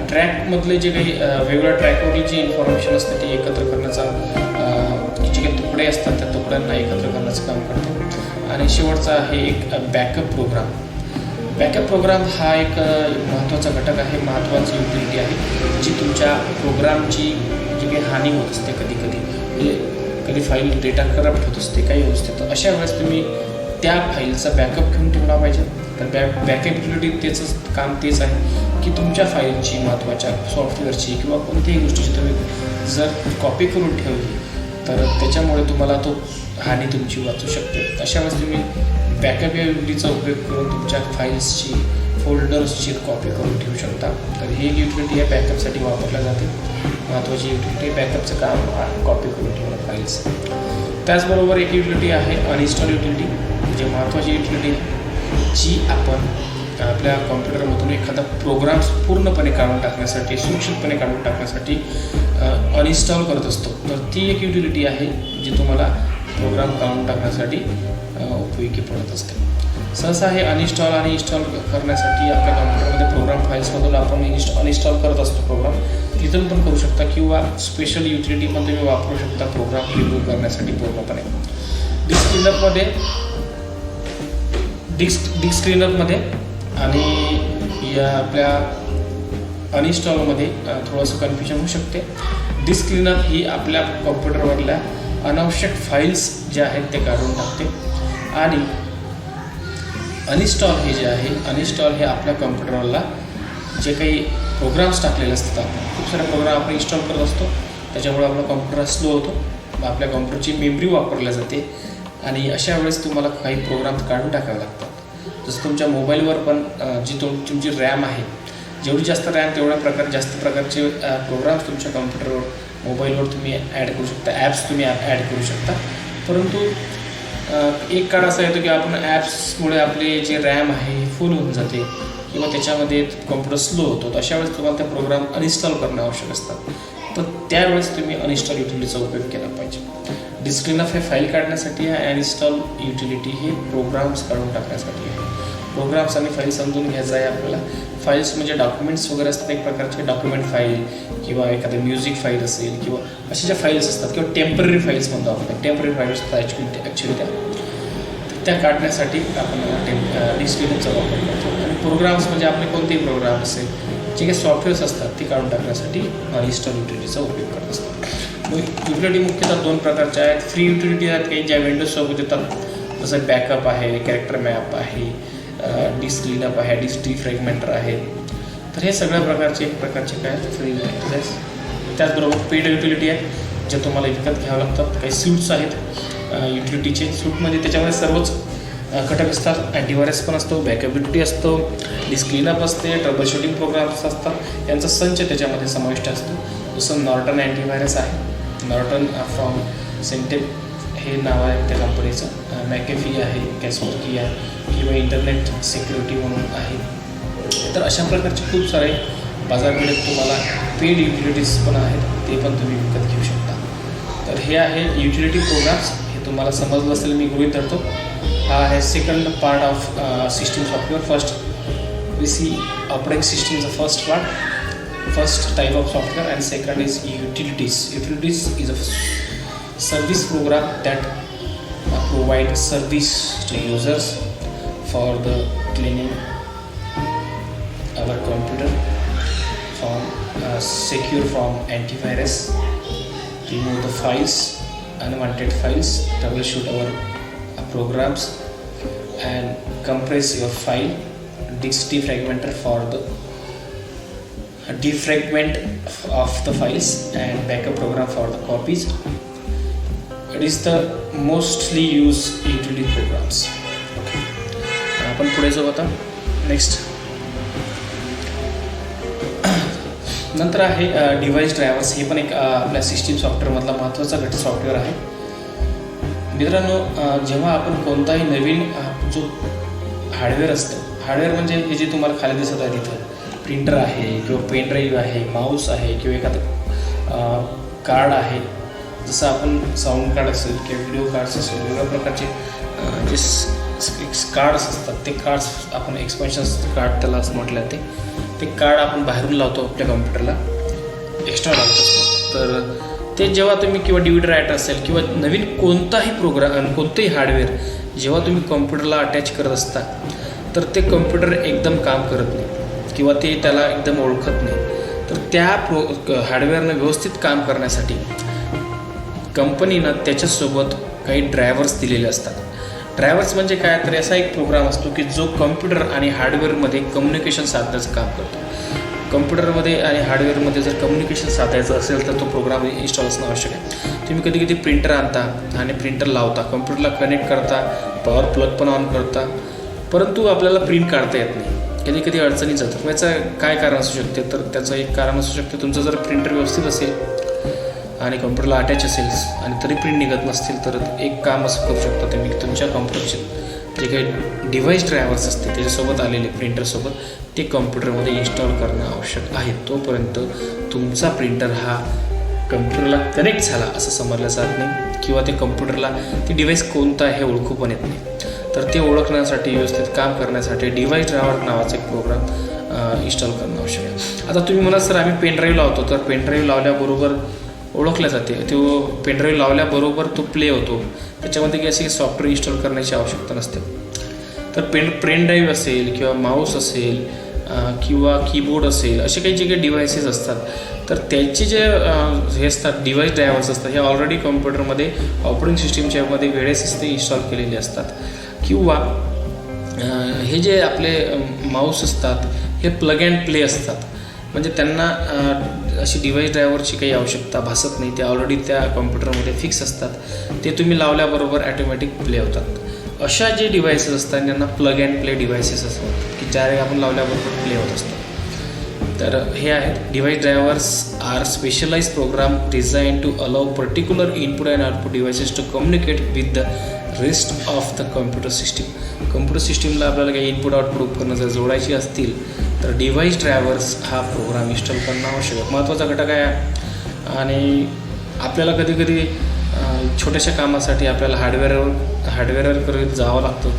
[SPEAKER 1] ट्रॅकमधले जे काही वेगवेगळ्या ट्रॅकवरील जी इन्फॉर्मेशन असते ती एकत्र करण्याचा, जे काही तुकडे असतात त्या तुकड्यांना एकत्र करण्याचं काम करते. आणि शेवटचा आहे एक बॅकअप प्रोग्राम. बॅकअप प्रोग्राम हा एक महत्त्वाचा घटक आहे, महत्त्वाची युटिलिटी आहे, जी तुमच्या प्रोग्रामची जी काही हानी होत असते कधी फाईल डेटा करप्ट होत असते, काही होत असते, तर अशा वेळेस तुम्ही त्या फाईलचा बॅकअप घेऊन ठेवला पाहिजे. तर बॅकअप युटिलिटी त्याचं काम तेच आहे की तुमच्या फाईलची, महत्त्वाच्या सॉफ्टवेअरची किंवा कोणत्याही गोष्टीची तुम्ही जर कॉपी करून ठेवली तर त्याच्यामुळे तुम्हाला तो हानी तुमची वाचू शकते. अशा वेळेस तुम्ही बॅकअप या युटिलिटीचा उपयोग करून तुमच्या फाईल्सची, फोल्डर्सची कॉपी करून ठेवू शकता. तर ही युटिलिटी आहे, बॅकअपसाठी वापरल्या जाते. महत्त्वाची युटिलिटी बॅकअपचं काम कॉपी करून ठेवणं फाईल्स. त्याचबरोबर एक युटिलिटी आहे अनइन्स्टॉल युटिलिटी, जे महत्त्वाची युटिलिटी जी आपण आपल्या कॉम्प्युटरमधून एखादा प्रोग्राम पूर्णपणे काढून टाकण्यासाठी, सुरक्षितपणे काढून टाकण्यासाठी अनइन्स्टॉल करत असतो. तर ती एक युटिलिटी आहे जी तुम्हाला प्रोग्राम काढून टाकण्यासाठी उपयोगी पडत असते. सहसा हे अनइन्स्टॉल आणि इन्स्टॉल करण्यासाठी आपल्या कॉम्प्युटरमध्ये प्रोग्राम फाईल्समधून आपण अनइन्स्टॉल करत असतो प्रोग्राम, तिथून पण करू शकता किंवा स्पेशल युटिलिटी पण तुम्ही वापरू शकता प्रोग्राम रिमूव्ह करण्यासाठी पूर्णपणे. डिस्क क्लीनअपमध्ये आणि या आपल्या अनइन्स्टॉलमध्ये थोडंसं कन्फ्युजन होऊ शकते. डिस्क क्लीनअप ही आपल्या कॉम्प्युटरवरल्या अनावश्यक फाईल्स ज्या आहेत ते काढून टाकते. आणि अनइन्स्टॉल हे जे आहे, अनइन्स्टॉल हे आपल्या कॉम्प्युटरवरला जे काही प्रोग्राम्स टाकलेले असतात, खूप सारे प्रोग्राम आपण इन्स्टॉल करत असतो, त्याच्यामुळे आपला कॉम्प्युटर स्लो होतो, आपल्या कॉम्प्युटरची मेमरी वापरल्या जाते आणि अशा वेळेस तुम्हाला काही प्रोग्राम काढून टाकावे लागतात. जसं तुमच्या मोबाईलवर पण जी तुमची रॅम आहे जेवढी जास्त रॅम तेवढ्या जास्त प्रकारचे प्रोग्राम्स तुमच्या कॉम्प्युटरवर मोबाईलवर तुम्ही ॲड करू शकता, ॲप्स तुम्ही ॲड करू शकता. परंतु एक काळ असा येतो की आपण ॲप्समुळे आपले जे रॅम आहे फुल होऊन जाते किंवा त्याच्यामध्ये कॉम्प्युटर स्लो होतो. अशा वेळेस तुम्हाला ते प्रोग्राम अनइन्स्टॉल करणं आवश्यक असतात. तर त्यावेळेस तुम्ही अनइन्स्टॉल युटिलिटीचा उपयोग केला पाहिजे. डिस्क्लीनअप हे फाईल काढण्यासाठी आहे, अनइन्स्टॉल युटिलिटी हे प्रोग्राम्स काढून टाकण्यासाठी आहे. प्रोग्राम्स आणि फाईल समजून घ्यायचं आहे आपल्याला. फाईल्स म्हणजे डॉक्युमेंट्स वगैरे असतात, एक प्रकारचे डॉक्युमेंट फाईल किंवा एखादं म्युझिक फाईल असेल किंवा अशा ज्या फाईल्स असतात किंवा टेम्पररी फाईल्स म्हणतो आपण, टेम्पररी फाईल्स असतात ॲक्च्युली त्या काढण्यासाठी आपण डिस्क्लीनअपचा वापर करतो. आणि प्रोग्राम्स म्हणजे आपले कोणतेही प्रोग्राम असेल जे काही सॉफ्टवेअर्स असतात ते काढून टाकण्यासाठी अनइन्स्टॉल युटिलिटीचा उपयोग करत असतात. युटिलिटी मुख्यतः 2 प्रकारच्या आहेत. फ्री युटिलिटी आहेत काही ज्या विंडोजसोबत येतात, जसं बॅकअप आहे, कॅरेक्टर मॅप आहे, डिस्क क्लीनअप आहे, डिस्क डिफ्रॅगमेंटर आहे. तर हे सगळ्या प्रकारचे काय फ्री युटिलिटीज आहेत. त्याचबरोबर पेड युटिलिटी आहे जे तुम्हाला विकत घ्यावं लागतात. काही सूट्स आहेत युटिलिटीचे. सूटमध्ये त्याच्यामध्ये सर्वच घटक असतात. अँटीव्हायरस पण असतो, बॅकअप युटिलिटी असतो, डिस्क क्लीनअप असते, ट्रबल शूटिंग प्रोग्राम्स असतात, यांचा संच त्याच्यामध्ये समाविष्ट असतो. जसं नॉर्टन अँटीव्हायरस आहे, नॉर्टन फ्रॉम सेंटेप हे नाव आहे त्या कंपनीचं. मॅकेफी आहे, कॅस्परकी आहे किंवा इंटरनेट सिक्युरिटी म्हणून आहे. तर अशा प्रकारचे खूप सारे बाजारपेठेत तुम्हाला पेड युटिलिटीज पण आहेत, ते पण तुम्ही विकत घेऊ शकता. तर हे आहे युटिलिटी प्रोग्राम्स. हे तुम्हाला समजलं असेल मी गृहीत धरतो. हा आहे second part of system software. First we see operating सिस्टीमचा first type of software and second is utilities. Utilities is a service program that provide service to users for the cleaning our computer from secure from antivirus, remove the files, unwanted files, troubleshoot our programs and compress your file, disk defragmenter for the defragment of the files and backup program for the copies. It is the mostly used utility programs. आपण पुढे जाऊ आता. Next नंतर आहे device drivers. हे पण एक आपल्या सिस्टीम सॉफ्टवेअरमधला महत्त्वाचा घटक सॉफ्टवेअर आहे. मित्रांनो, जेव्हा आपण कोणताही नवीन जो हार्डवेअर असतं, हार्डवेअर म्हणजे हे जे तुम्हाला खाली दिसत आहे तिथं प्रिंटर आहे किंवा पेन ड्राईव्ह आहे, माऊस आहे किंवा एखादं कार्ड आहे, जसं आपण साऊंड कार्ड असेल किंवा व्हिडिओ कार्ड्स असेल, वेगवेगळ्या प्रकारचे जे कार्ड्स असतात ते कार्ड्स आपण एक्सपेन्शन कार्ड त्याला असं म्हटलं ते कार्ड आपण बाहेरून लावतो आपल्या कॉम्प्युटरला, एक्स्ट्रा लावत असतो. तर ते जेव्हा तुम्ही किंवा DVD रायटर असेल किंवा नवीन कोणताही प्रोग्राम कोणतेही हार्डवेअर जेव्हा तुम्ही कॉम्प्युटरला अटॅच करत असता तर ते कॉम्प्युटर एकदम काम करत नाही किंवा ते त्याला एकदम ओळखत नाही. तर त्या हार्डवेअरनं व्यवस्थित काम करण्यासाठी कंपनीनं त्याच्यासोबत काही ड्रायव्हर्स दिलेले असतात. ड्रायव्हर्स म्हणजे काय, तर असा एक प्रोग्राम असतो की जो कम्प्युटर आणि हार्डवेअरमध्ये कम्युनिकेशन साधण्याचं काम करतो. कम्प्युटरमध्ये आणि हार्डवेअरमध्ये जर कम्युनिकेशन साधायचं असेल तर तो प्रोग्राम इन्स्टॉल असणं आवश्यक आहे. तुम्ही कधी प्रिंटर आणता आणि प्रिंटर लावता, कम्प्युटरला कनेक्ट करता, पॉवर प्लग पण ऑन करता, परंतु आपल्याला प्रिंट काढता येत नाही. कधी अडचणी जातात. याचं काय कारण असू शकते, तर त्याचं एक कारण असू शकते तुमचं जर प्रिंटर व्यवस्थित असेल आणि कम्प्युटरला अटॅच असेल आणि तरी प्रिंट निघत नसतील तर एक काम असं करू शकता तुम्ही, तुमच्या कम्प्युटरचे जे काही डिव्हाइस ड्रायव्हर्स असते त्याच्यासोबत आलेले प्रिंटरसोबत ते कम्प्युटरमध्ये इन्स्टॉल करणं आवश्यक आहे. तोपर्यंत तुमचा प्रिंटर हा कम्प्युटरला कनेक्ट झाला असं समजलं जात नाही किंवा ते कम्प्युटरला ते डिव्हाइस कोणतं आहे हे ओळखू पण येत नाही. तर ते ओळखण्यासाठी, व्यवस्थित काम करण्यासाठी डिव्हाइस ड्रायव्हर नावाचा एक प्रोग्राम इन्स्टॉल करणं आवश्यक आहे. आता तुम्ही म्हणाल सर आम्ही पेनड्राईव्ह लावतो, तर पेनड्राईव्ह लावल्याबरोबर ओळखल्या जाते, तो पेनड्राईव्ह लावल्याबरोबर तो प्ले होतो, त्याच्यामध्ये काही असे सॉफ्टवेअर इन्स्टॉल करण्याची आवश्यकता नसते. तर पेन ड्राईव्ह असेल किंवा माऊस असेल किंवा कीबोर्ड असेल, असे काही जे काही डिव्हायसेस असतात तर त्याचे जे हे असतात डिव्हाइस ड्रायव्हर्स असतात हे ऑलरेडी कॉम्प्युटरमध्ये ऑपरेटिंग सिस्टीमच्यामध्ये वेळेस ते इन्स्टॉल केलेले असतात. किंवा हे जे आपले माऊस असतात हे प्लग अँड प्ले असतात, म्हणजे त्यांना अशी डिव्हाइस ड्रायव्हरची काही आवश्यकता भासत नाही, ते ऑलरेडी त्या कॉम्प्युटरमध्ये फिक्स असतात, ते तुम्ही लावल्याबरोबर ॲटोमॅटिक प्ले होतात. अशा जे डिव्हायसेस असतात त्यांना प्लग अँड प्ले डिव्हायसेस असतात की ज्या आपण लावल्याबरोबर प्ले होत असतात. तर हे आहेत device drivers are specialise program design to allow particular input and output devices to communicate with the rest of the computer system. कम्प्युटर सिस्टीमला आपल्याला काही इनपुट आउटपुट उपकरणं जर जोडायची असतील तर डिव्हाइस ड्रायव्हर्स हा प्रोग्राम इन्स्टॉल करणं आवश्यक आहे, महत्त्वाचा घटक आहे. आणि आपल्याला कधी कधी छोट्याशा कामासाठी आपल्याला हार्डवेअरवर जावं लागतं,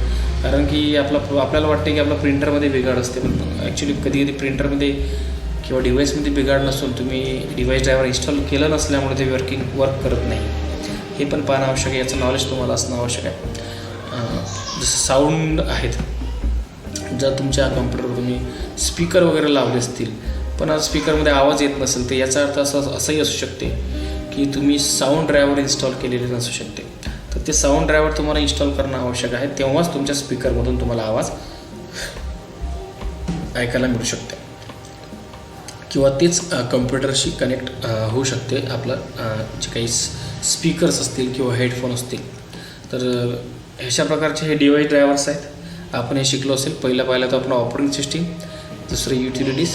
[SPEAKER 1] कारण की आपल्याला वाटते की आपला प्रिंटरमध्ये बिघाड असते, पण ॲक्च्युली कधी कधी प्रिंटरमध्ये किंवा डिव्हाइसमध्ये बिघाड नसून तुम्ही डिव्हाइस ड्रायव्हर इन्स्टॉल केलं नसल्यामुळे ते वर्क करत नाही, हे पण पाहणं आवश्यक आहे. याचं नॉलेज तुम्हाला असणं आवश्यक आहे. जसं साऊंड आहेत, जर तुमच्या कम्प्युटरवर तुम्ही स्पीकर वगैरे लावले असतील पण आज स्पीकरमध्ये आवाज येत नसेल तर याचा अर्थ असंही असू शकते की तुम्ही साऊंड ड्रायव्हर इन्स्टॉल केलेले नसू शकते. तर ते साऊंड ड्रायव्हर तुम्हाला इन्स्टॉल करणं आवश्यक आहे, तेव्हाच तुमच्या स्पीकरमधून तुम्हाला आवाज ऐकायला मिळू शकते किंवा तेच कम्प्युटरशी कनेक्ट होऊ शकते. आपलं जे काही स्पीकर्स असतील किंवा हेडफोन असतील, तर अशा प्रकारचे हे डिव्हाइस ड्रायव्हर्स आहेत. आपण हे शिकलो असेल. पहिलं तर आपण ऑपरेटिंग सिस्टीम, दुसरं युटिलिटीज,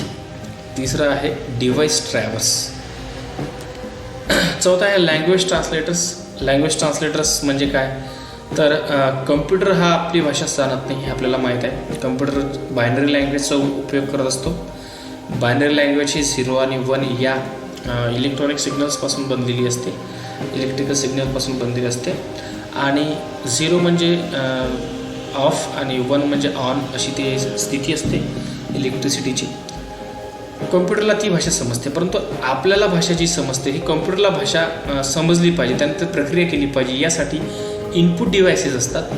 [SPEAKER 1] तिसरं आहे डिव्हाइस ड्रायव्हर्स, चौथा आहे लँग्वेज ट्रान्सलेटर्स. लँग्वेज ट्रान्सलेटर्स म्हणजे काय, तर कम्प्युटर हा आपली भाषा जाणत नाही हे आपल्याला माहीत आहे. कम्प्युटर बायनरी लँग्वेजचा उपयोग करत असतो. बायनरी लँग्वेज ही 0 आणि 1 या इलेक्ट्रॉनिक सिग्नल्सपासून बनलेली असते, इलेक्ट्रिकल सिग्नलपासून बनलेली असते. आणि 0 म्हणजे ऑफ आणि 1 म्हणजे ऑन अशी ती स्थिती असते इलेक्ट्रिसिटीची. कम्प्युटरला ती भाषा समजते, परंतु आपल्याला भाषा जी समजते ही कम्प्युटरला भाषा समजली पाहिजे, त्यानंतर प्रक्रिया केली पाहिजे. यासाठी इनपुट डिव्हायसेस असतात.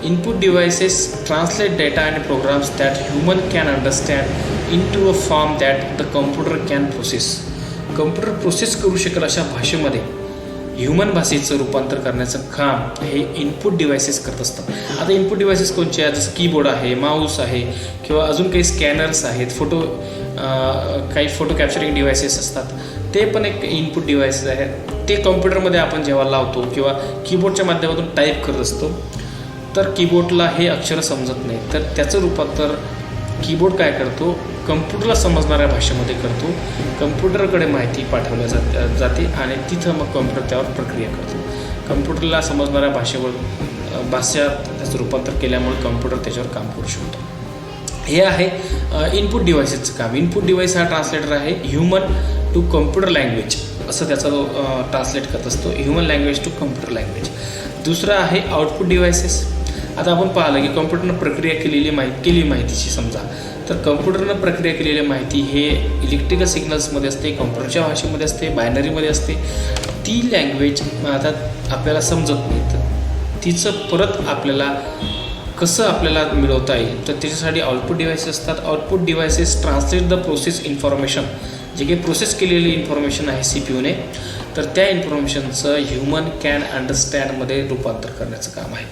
[SPEAKER 1] इनपुट डिव्हायसेस ट्रान्सलेट डेटा आणि programs that human can understand into a form that the computer can process. Computer process करू शकेल अशा भाषेमध्ये ह्युमन भाषेचं रूपांतर करण्याचं काम हे इनपुट डिव्हायसेस करत असतात. आता इनपुट डिव्हायसेस कोणचे आहेत, जसं कीबोर्ड आहे, माऊस आहे किंवा अजून काही स्कॅनर्स आहेत, काही फोटो कॅप्चरिंग डिव्हायसेस असतात, ते पण एक इनपुट डिव्हायसेस आहेत. ते कम्प्युटरमध्ये आपण जेव्हा लावतो किंवा कीबोर्डच्या माध्यमातून टाईप करत असतो तर कीबोर्डला हे अक्षरं समजत नाही, तर त्याचं रूपांतर कीबोर्ड काय करतो, कम्प्युटरला समजणाऱ्या भाषेमध्ये करतो. कम्प्युटरकडे माहिती पाठवल्या जाते आणि तिथं मग कम्प्युटर त्यावर प्रक्रिया करतो. कम्प्युटरला समजणाऱ्या भाषा त्याचं रूपांतर केल्यामुळे कम्प्युटर त्याच्यावर काम करू शकतो. हे आहे इनपुट डिव्हायसेसचं काम. इनपुट डिव्हाइस हा ट्रान्सलेटर आहे, ह्युमन टू कम्प्युटर लँग्वेज असं त्याचा तो ट्रान्सलेट करत असतो, human language to computer language. दुसरं आहे आउटपुट डिव्हायसेस. आता आपण पाहिलं की कम्प्युटरनं प्रक्रिया केली माहितीची समजा, तर कम्प्युटरनं प्रक्रिया केलेली माहिती हे इलेक्ट्रिकल सिग्नल्समध्ये असते, कम्प्युटरच्या भाषेमध्ये असते, बायनरीमध्ये असते. ती लँग्वेज आता आपल्याला समजत नाही, तर तिचं परत आपल्याला कसं मिळवता येईल, तर त्याच्यासाठी आउटपुट डिव्हायसेस असतात. Output devices translate the process information, जे काही प्रोसेस केलेली इन्फॉर्मेशन आहे CPUने, तर त्या इन्फॉर्मेशनचं ह्युमन कॅन अंडरस्टँडमध्ये रूपांतर करण्याचं काम आहे.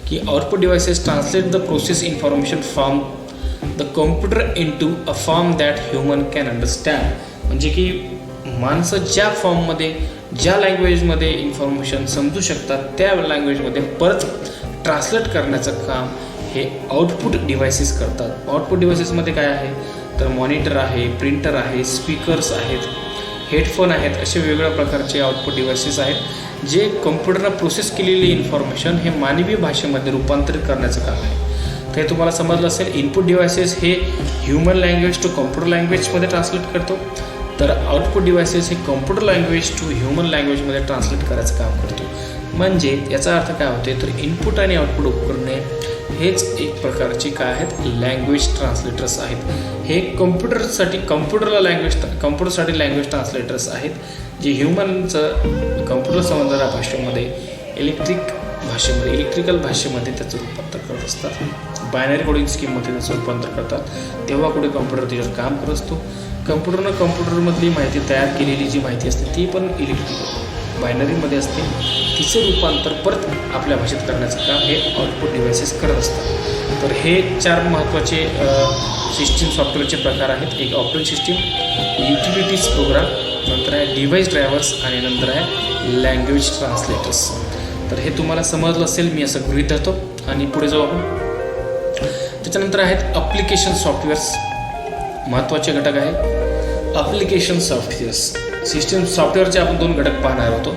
[SPEAKER 1] की output devices translate the process information from the computer into a form that human can understand. म्हणजे की माणसं ज्या फॉर्ममध्ये, ज्या लँग्वेजमध्ये इन्फॉर्मेशन समजू शकतात त्या लँग्वेजमध्ये परत ट्रान्सलेट करण्याचं काम हे आउटपुट डिव्हायसेस करतात. आउटपुट डिव्हायसेसमध्ये काय आहे, तर मॉनिटर आहे, प्रिंटर आहे, स्पीकर्स आहेत, हेडफोन आहेत, असे वेगवेगळ्या प्रकारचे आउटपुट डिव्हायसेस आहेत जे कम्प्युटरनं प्रोसेस केलेली इन्फॉर्मेशन हे मानवी भाषेमध्ये रूपांतरित करण्याचं काम आहे. तर हे तुम्हाला समजलं असेल. इनपुट डिव्हायसेस हे ह्युमन लँग्वेज टू कम्प्युटर लँग्वेजमध्ये ट्रान्सलेट करतो, तर आउटपुट डिव्हायसेस हे कम्प्युटर लँग्वेज टू ह्युमन लँग्वेजमध्ये ट्रान्सलेट करायचं काम करतो. म्हणजे याचा अर्थ काय होते, तर इनपुट आणि आउटपुट उपकरणे हेच एक प्रकारची काय आहेत, लँग्वेज ट्रान्सलेटर्स आहेत. हे कम्प्युटरसाठी लँग्वेज ट्रान्सलेटर्स आहेत, जे ह्युमनचं कम्प्युटर समजणाऱ्या भाषेमध्ये, इलेक्ट्रिकल भाषेमध्ये त्याचं रूपांतर करत असतात. बायनरी कोडिंग स्कीममध्ये त्याचं रूपांतर करतात. तेव्हा कुठे कम्प्युटर त्याच्यावर काम करत असतो. कम्प्युटरमधली माहिती तयार केलेली जी माहिती असते ती पण बायनरीमध्ये असते. तिचं रूपांतर परत आपल्या भाषेत करण्याचं काम हे आउटपुट डिव्हायसेस करत असतात. तर हे 4 महत्त्वाचे सिस्टीम सॉफ्टवेअरचे प्रकार आहेत. एक ऑपरेटिंग सिस्टीम, युटिलिटीज प्रोग्राम, नंतर आहे डिव्हाइस ड्रायव्हर्स आणि नंतर आहे लँग्वेज ट्रान्सलेटर्स. तर हे तुम्हाला समजलं असेल, मी असं गृहीत धरतो. आणि पुढे जाऊ आपण. त्याच्यानंतर आहेत ॲप्लिकेशन सॉफ्टवेअर्स, महत्त्वाचे घटक आहे. Application softwares. सिस्टीम सॉफ्टवेअरचे आपण 2 घटक पाहणार होतो.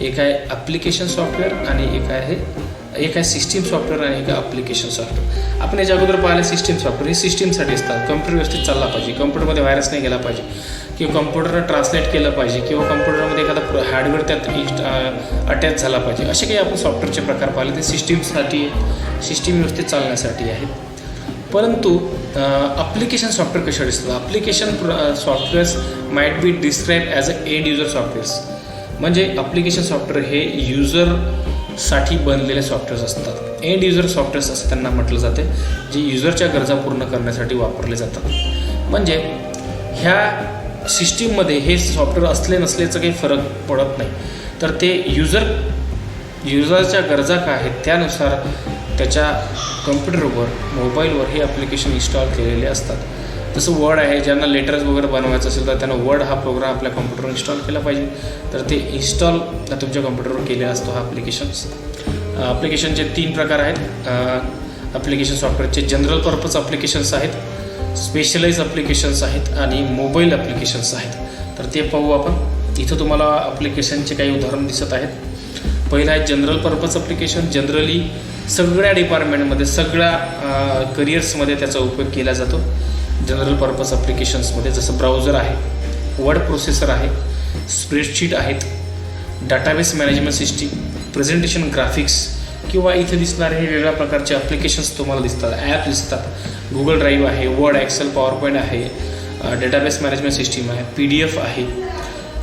[SPEAKER 1] एक आहे ॲप्लिकेशन सॉफ्टवेअर आणि एक आहे सिस्टीम सॉफ्टवेअर आणि एक आहे ॲप्लिकेशन सॉफ्टवेअर. आपण याच्या अगोदर पाहिलं सिस्टीम सॉफ्टवेअर हे सिस्टीमसाठी असतात. कम्प्युटर व्यवस्थित चालला पाहिजे, कम्प्युटरमध्ये व्हायरस नाही गेला पाहिजे, किंवा कम्प्युटरनं ट्रान्सलेट केलं पाहिजे, किंवा कम्प्युटरमध्ये एखादा हार्डवेअर त्यात अटॅच झाला पाहिजे. असे काही आपण सॉफ्टवेअरचे प्रकार पाहिले ते सिस्टीम व्यवस्थित चालण्यासाठी आहेत. परंतु ॲप्लिकेशन सॉफ्टवेअर कशा दिसतात? Application softwares might be describe as a end user softwares. म्हणजे ॲप्लिकेशन सॉफ्टवेअर हे युजरसाठी बनलेले सॉफ्टवेअर्स असतात. एंड युजर सॉफ्टवेअर्स असं त्यांना म्हटलं जाते, जे युजरच्या गरजा पूर्ण करण्यासाठी वापरले जातात. म्हणजे ह्या सिस्टीममध्ये हे सॉफ्टवेअर असले नसल्याचं काही फरक पडत नाही, तर ते युजरच्या गरजा काय आहेत त्यानुसार त्याच्या कम्प्युटरवर, मोबाईलवर हे ॲप्लिकेशन इन्स्टॉल केलेले असतात. जसं वर्ड आहे, ज्यांना लेटर्स वगैरे बनवायचं असेल तर त्यांना वर्ड हा प्रोग्राम आपल्या कम्प्युटरवर इन्स्टॉल केला पाहिजे, तर ते इन्स्टॉल तुमच्या कम्प्युटरवर केलेला असतो हा ॲप्लिकेशनचे 3 प्रकार आहेत. ॲप्लिकेशन सॉफ्टवेअरचे जनरल पर्पज ॲप्लिकेशन्स आहेत, स्पेशलाइज ॲप्लिकेशन्स आहेत आणि मोबाईल ॲप्लिकेशन्स आहेत. तर ते पाहू आपण. इथं तुम्हाला ॲप्लिकेशनचे काही उदाहरण दिसत आहेत. पहिलं आहे जनरल पर्पज ॲप्लिकेशन. जनरली सगळ्या डिपार्टमेंटमध्ये, सगळ्या करिअर्समध्ये त्याचा उपयोग केला जातो. जनरल पर्पज ॲप्लिकेशन्समध्ये जसं ब्राउझर आहे, वर्ड प्रोसेसर आहे, स्प्रेडशीट आहेत, database management system, presentation graphics, किंवा इथे दिसणारे हे वेगळ्या प्रकारचे ॲप्लिकेशन्स तुम्हाला दिसतात, ॲप दिसतात. गुगल ड्राईव्ह आहे, वर्ड, एक्सेल, पॉवर पॉईंट आहे, डेटाबेस मॅनेजमेंट सिस्टीम आहे, PDF आहे,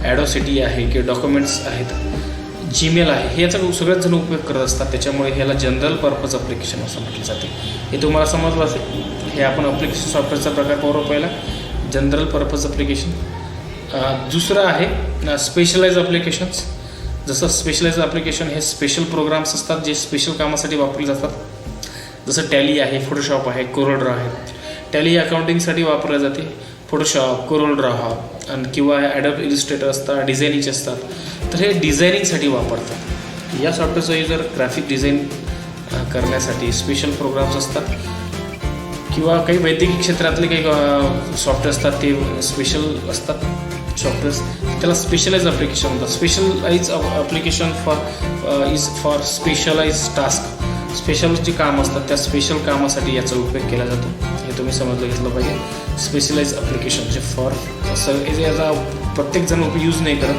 [SPEAKER 1] ॲडोसिटी आहे, किंवा डॉक्युमेंट्स आहेत, जीमेल आहे. हे याचा सगळ्याच जण उपयोग करत असतात. त्याच्यामुळे ह्याला जनरल पर्पज ॲप्लिकेशन असं म्हटलं जाते. हे तुम्हाला समजलं असेल. हे आपण ॲप्लिकेशन सॉफ्टवेअरचा प्रकार पाहू पहिला, जनरल पर्पज ॲप्लिकेशन. दुसरं आहे स्पेशलाइज ॲप्लिकेशन्स. जसं स्पेशलाइज ॲप्लिकेशन हे स्पेशल प्रोग्राम्स असतात जे स्पेशल कामासाठी वापरले जातात. जसं टॅली आहे, फोटोशॉप आहे, कोरल ड्रॉ आहे. टॅली अकाउंटिंगसाठी वापरले जाते. फोटोशॉप, कोरल ड्रॉ आणि किंवा ॲडोब इलिस्ट्रेटर असतात, डिझायनिंगचे असतात. तर हे डिझायनिंगसाठी वापरतात. या सॉफ्टवेअरचा युजर ग्राफिक डिझाईन करण्यासाठी स्पेशल प्रोग्राम्स असतात, किंवा काही वैद्यकीय क्षेत्रातले काही सॉफ्टवेअर असतात ते स्पेशल असतात सॉफ्टवेअर्स, त्याला स्पेशलाइज ॲप्लिकेशन म्हणतात. Specialise application for specialise task. Special जे काम असतात त्या स्पेशल कामासाठी याचा उपयोग केला जातो. हे तुम्ही समजलं घेतलं पाहिजे. स्पेशलाइज ॲप्लिकेशन जे फॉर याचा प्रत्येकजण यूज नाही करत,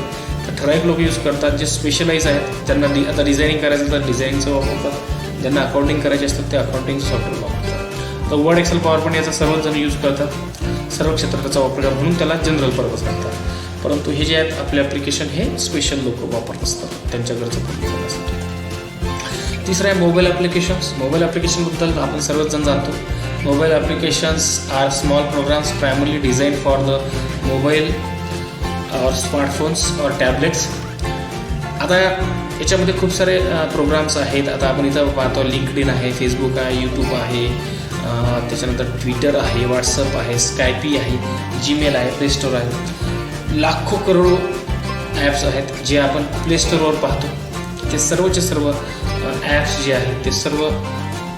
[SPEAKER 1] तर ठराविक लोक यूज करतात जे स्पेशलाइज आहेत. ज्यांना आता डिझायनिंग करायचं तर डिझायनिंगचं वापरतात, ज्यांना अकाउंटिंग करायचे असतात ते अकाउंटिंगचं सॉफ्टवेअर वापरतात. तर वर्ड, एक्सेल, पॉवर पॉईंट याचा सर्वजण यूज करतात, सर्व क्षेत्रात त्याचा वापर करतात, म्हणून त्याला जनरल पर्पज म्हणतात. परंतु हे जे आहेत आपले ॲप्लिकेशन हे स्पेशल लोक वापरत असतात त्यांच्या गरजा पूर्ण करण्यासाठी. तिसरं आहे मोबाईल ॲप्लिकेशन्स. मोबाईल ॲप्लिकेशनबद्दल आपण सर्वजण जाणतो. Mobile applications are small programs primarily design for the mobile और स्मार्टफोन्स और टॅबलेट्स. आता याच्यामध्ये खूप सारे प्रोग्राम्स आहेत. आता आपण इथं पाहतो लिंक्डइन आहे, फेसबुक आहे, यूट्यूब आहे, त्याच्यानंतर ट्विटर आहे, व्हॉट्सअप आहे, स्कायपी आहे, जीमेल आहे, प्ले स्टोअर आहे. लाखो करोडो ॲप्स आहेत जे आपण प्ले स्टोअरवर पाहतो. ते सर्वचे सर्व ॲप्स जे आहेत ते सर्व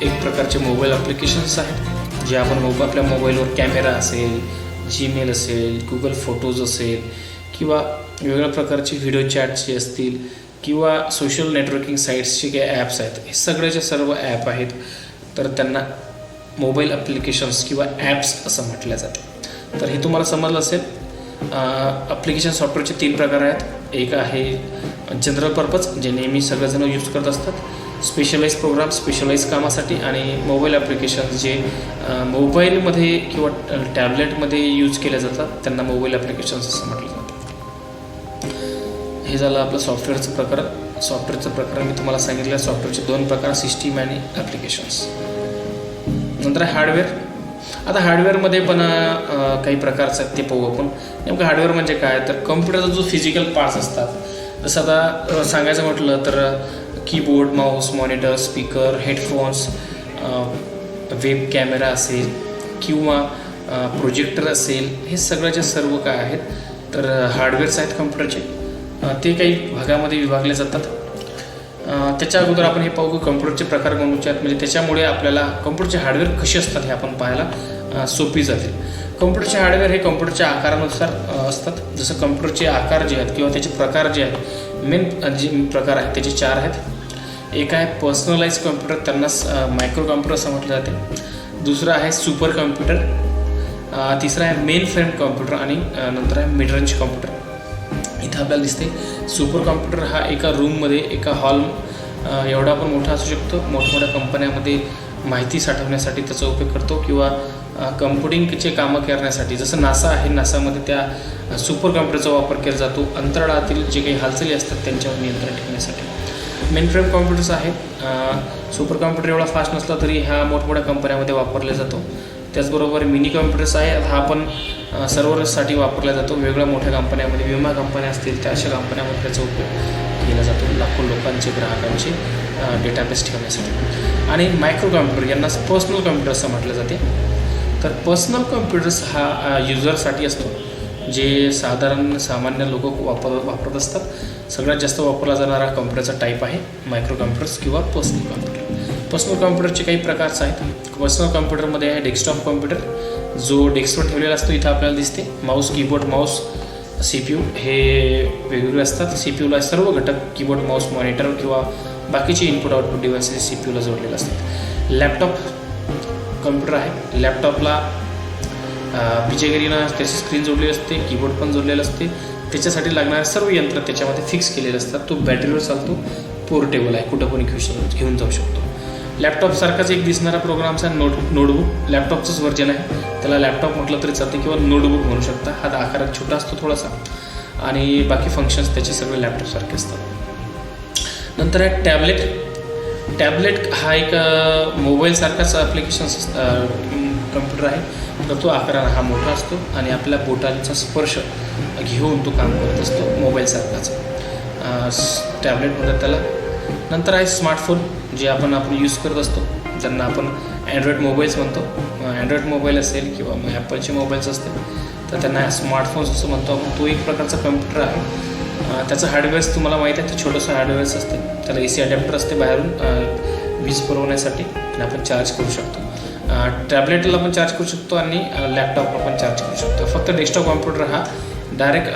[SPEAKER 1] एक प्रकारचे मोबाईल ॲप्लिकेशन्स आहेत, जे आपण आपल्या मोबाईलवर कॅमेरा असेल, जीमेल असेल, गुगल फोटोज असेल, किंवा वेगवेगळ्या प्रकारचे व्हिडिओ चॅट्स जे असतील, किंवा सोशल नेटवर्किंग साईट्सचे काही ॲप्स आहेत, हे सगळ्याचे सर्व ॲप आहेत. तर त्यांना मोबाईल ॲप्लिकेशन्स किंवा ॲप्स असं म्हटलं जातं. तर हे तुम्हाला समजलं असेल. ॲप्लिकेशन सॉफ्टवेअरचे 3 प्रकार आहेत. एक आहे जनरल पर्पज जे नेहमी सगळेजण यूज करत असतात, स्पेशलाइज प्रोग्राम स्पेशलाइज कामासाठी, आणि मोबाईल ॲप्लिकेशन जे मोबाईलमध्ये किंवा टॅबलेटमध्ये यूज केले जातात त्यांना मोबाईल ॲप्लिकेशन्स असं म्हटलं जातं. हे झालं आपलं सॉफ्टवेअरचं प्रकार. सॉफ्टवेअरचं प्रकार मी तुम्हाला सांगितलं. सॉफ्टवेअरचे 2 प्रकार, सिस्टीम आणि ॲप्लिकेशन्स. नंतर हार्डवेअर. आता हार्डवेअरमध्ये पण काही प्रकारचं ते पाहू आपण. नेमकं हार्डवेअर म्हणजे काय, तर कम्प्युटरचा जो फिजिकल पार्ट्स असतात, जसं आता सांगायचं म्हटलं तर keyboard, Mouse, monitor, speaker, headphones, web camera असेल किंवा प्रोजेक्टर असेल, हे सगळ्याचे सर्व काय आहेत तर हार्डवेअर्स आहेत कम्प्युटरचे. ते काही भागामध्ये विभागले जातात. त्याच्या अगोदर आपण हे पाहू की कम्प्युटरचे प्रकार कोणते आहेत, म्हणजे त्याच्यामुळे आपल्याला कम्प्युटरचे हार्डवेअर कसे असतात हे आपण पाहायला सोपी जाते. कम्प्युटरचे हार्डवेअर हे कम्प्युटरच्या आकारानुसार असतात. जसं कम्प्युटरचे आकार जे आहेत किंवा त्याचे प्रकार जे आहेत, मेन जे प्रकार आहेत त्याचे 4 आहेत. एक आहे पर्सनलाइज कम्प्युटर, त्यांना मायक्रो कम्प्युटर असं म्हटलं जाते. दुसरं आहे सुपर कम्प्युटर. तिसरं आहे मेन फ्रेम कम्प्युटर आणि नंतर आहे मिड रेंज कम्प्युटर. इथं आपल्याला दिसते सुपर कम्प्युटर हा एका रूममध्ये, एका हॉल एवढा पण मोठा असू शकतो. मोठमोठ्या कंपन्यामध्ये माहिती साठवण्यासाठी त्याचा उपयोग करतो किंवा कम्प्युटिंगचे कामं करण्यासाठी. जसं नासा आहे, नासामध्ये त्या सुपर कम्प्युटरचा वापर केला जातो अंतराळातील जे काही हालचाली असतात त्यांच्यावर नियंत्रण ठेवण्यासाठी. मेन फ्रेम कम्प्युटर्स आहेत. सुपर कम्प्युटर एवढा फास्ट नसला तरी ह्या मोठमोठ्या कंपन्यामध्ये वापरला जातो. त्याचबरोबर मिनी कम्प्युटर्स आहे, हा पण सर्व्हरसाठी वापरला जातो. वेगळ्या मोठ्या कंपन्यामध्ये, विमा कंपन्या असतील त्या अशा कंपन्यामध्ये त्याचा उपयोग केला जातो लाखो लोकांचे, ग्राहकांचे डेटाबेस ठेवण्यासाठी. आणि मायक्रो कम्प्युटर यांना पर्सनल कम्प्युटर असं म्हटलं जाते. तर पर्सनल कम्प्युटर्स हा युजरसाठी असतो, जे सामान्य लोक वापरत असतात. सगळ्यात जास्त वापरला जाणारा कम्प्युटरचा टाईप आहे मायक्रो कम्प्युटर्स किंवा पर्सनल कम्प्युटर. पर्सनल कम्प्युटरचे काही प्रकारचे आहेत. पर्सनल कम्प्युटरमध्ये आहे डेस्कटॉप कम्प्युटर, जो डेस्कवर ठेवलेला असतो. इथं आपल्याला दिसते माऊस, कीबोर्ड, माऊस, CPU हे वेगवेगळे असतात. CPUला सर्व घटक, कीबोर्ड, माऊस, मॉनिटर किंवा बाकीचे इनपुट आउटपुट डिव्हाइसेस CPUला जोडलेले असतात. लॅपटॉप कम्प्युटर आहे. लॅपटॉपला बिजेगरीनं त्याची स्क्रीन जोडलेली असते, कीबोर्ड पण जोडलेलं असते. त्याच्यासाठी लागणारे सर्व यंत्र त्याच्यामध्ये फिक्स केलेले असतात. तो बॅटरीवर चालतो, पोर्टेबल आहे, कुठं पण घेऊन जाऊ शकतो. लॅपटॉपसारखाच एक दिसणारा प्रोग्रामचा नोटबुक लॅपटॉपचंच व्हर्जन आहे. त्याला लॅपटॉप म्हटलं तरी चालते किंवा नोटबुक म्हणू शकता. हा आकारात छोटा असतो थोडासा आणि बाकी फंक्शन्स त्याचे सगळे लॅपटॉपसारखे असतात. नंतर आहे टॅबलेट. टॅबलेट हा एक मोबाईलसारखाच ॲप्लिकेशन्स कम्प्युटर आहे, तर तो आकारानं हा मोठा असतो आणि आपल्या बोटांचा स्पर्श घेऊन तो काम करत असतो, मोबाईलसारखाच टॅबलेट म्हणतात त्याला. नंतर आहे स्मार्टफोन, जे आपण यूज करत असतो, ज्यांना आपण अँड्रॉईड मोबाईल्स म्हणतो. अँड्रॉईड मोबाईल असेल किंवा मग ॲपलचे मोबाईल्स असतील तर त्यांना स्मार्टफोन्स असं म्हणतो आपण. तो एक प्रकारचा कम्प्युटर आहे. त्याचं हार्डवेअर्स तुम्हाला माहीत आहे, ते छोटंसं हार्डवेअर्स असते. त्याला AC अडॅप्टर असते बाहेरून वीज पुरवण्यासाठी आणि आपण चार्ज करू शकतो. टॅबलेटला पण चार्ज करू शकतो आणि लॅपटॉपला पण चार्ज करू शकतो. फक्त डेस्कटॉप कॉम्प्युटर हा डायरेक्ट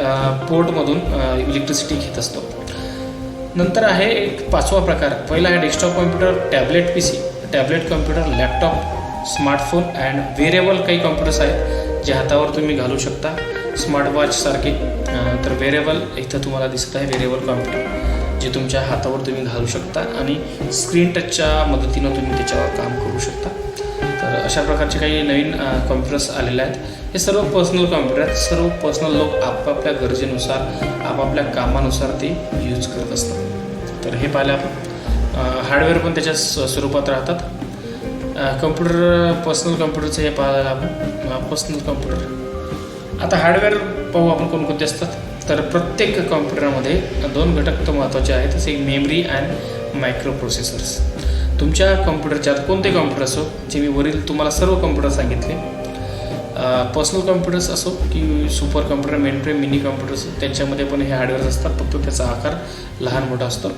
[SPEAKER 1] पोर्टमधून इलेक्ट्रिसिटी घेत असतो. नंतर आहे एक 5वा प्रकार. पहिला आहे desktop computer, tablet PC, tablet computer, laptop, smartphone and wearable काही कॉम्प्युटर्स आहेत जे हातावर तुम्ही घालू शकता, स्मार्टवॉचसारखे. तर वेरेबल इथं तुम्हाला दिसत आहे, वेरेबल कॉम्प्युटर जे तुमच्या हातावर तुम्ही घालू शकता आणि स्क्रीन टचच्या मदतीनं तुम्ही त्याच्यावर काम करू शकता. तर अशा प्रकारचे काही नवीन कॉम्प्युटर्स आलेले आहेत. हे सर्व पर्सनल कॉम्प्युटर आहेत. सर्व पर्सनल लोक आपापल्या गरजेनुसार, आपापल्या कामानुसार ते यूज करत असतात. तर हे पाहिलं आपण. हार्डवेअर पण त्याच्या स्वरूपात राहतात. कम्प्युटर, पर्सनल कम्प्युटरचं हे पाहायला आपण पर्सनल कम्प्युटर. आता हार्डवेअर पाहू आपण कोणकोणते असतात. तर प्रत्येक कॉम्प्युटरमध्ये 2 घटक तर महत्त्वाचे आहेत, जसे मेमरी अँड मायक्रो प्रोसेसर्स. तुमच्या कम्प्युटरच्या कोणते कम्प्युटर असो, जे मी वरील तुम्हाला सर्व कम्प्युटर सांगितले, पर्सनल कम्प्युटर्स असो की super computer, main frame, mini computers, त्यांच्यामध्ये पण हे हार्डवेअर असतात, फक्त त्याचा आकार लहान मोठा असतो.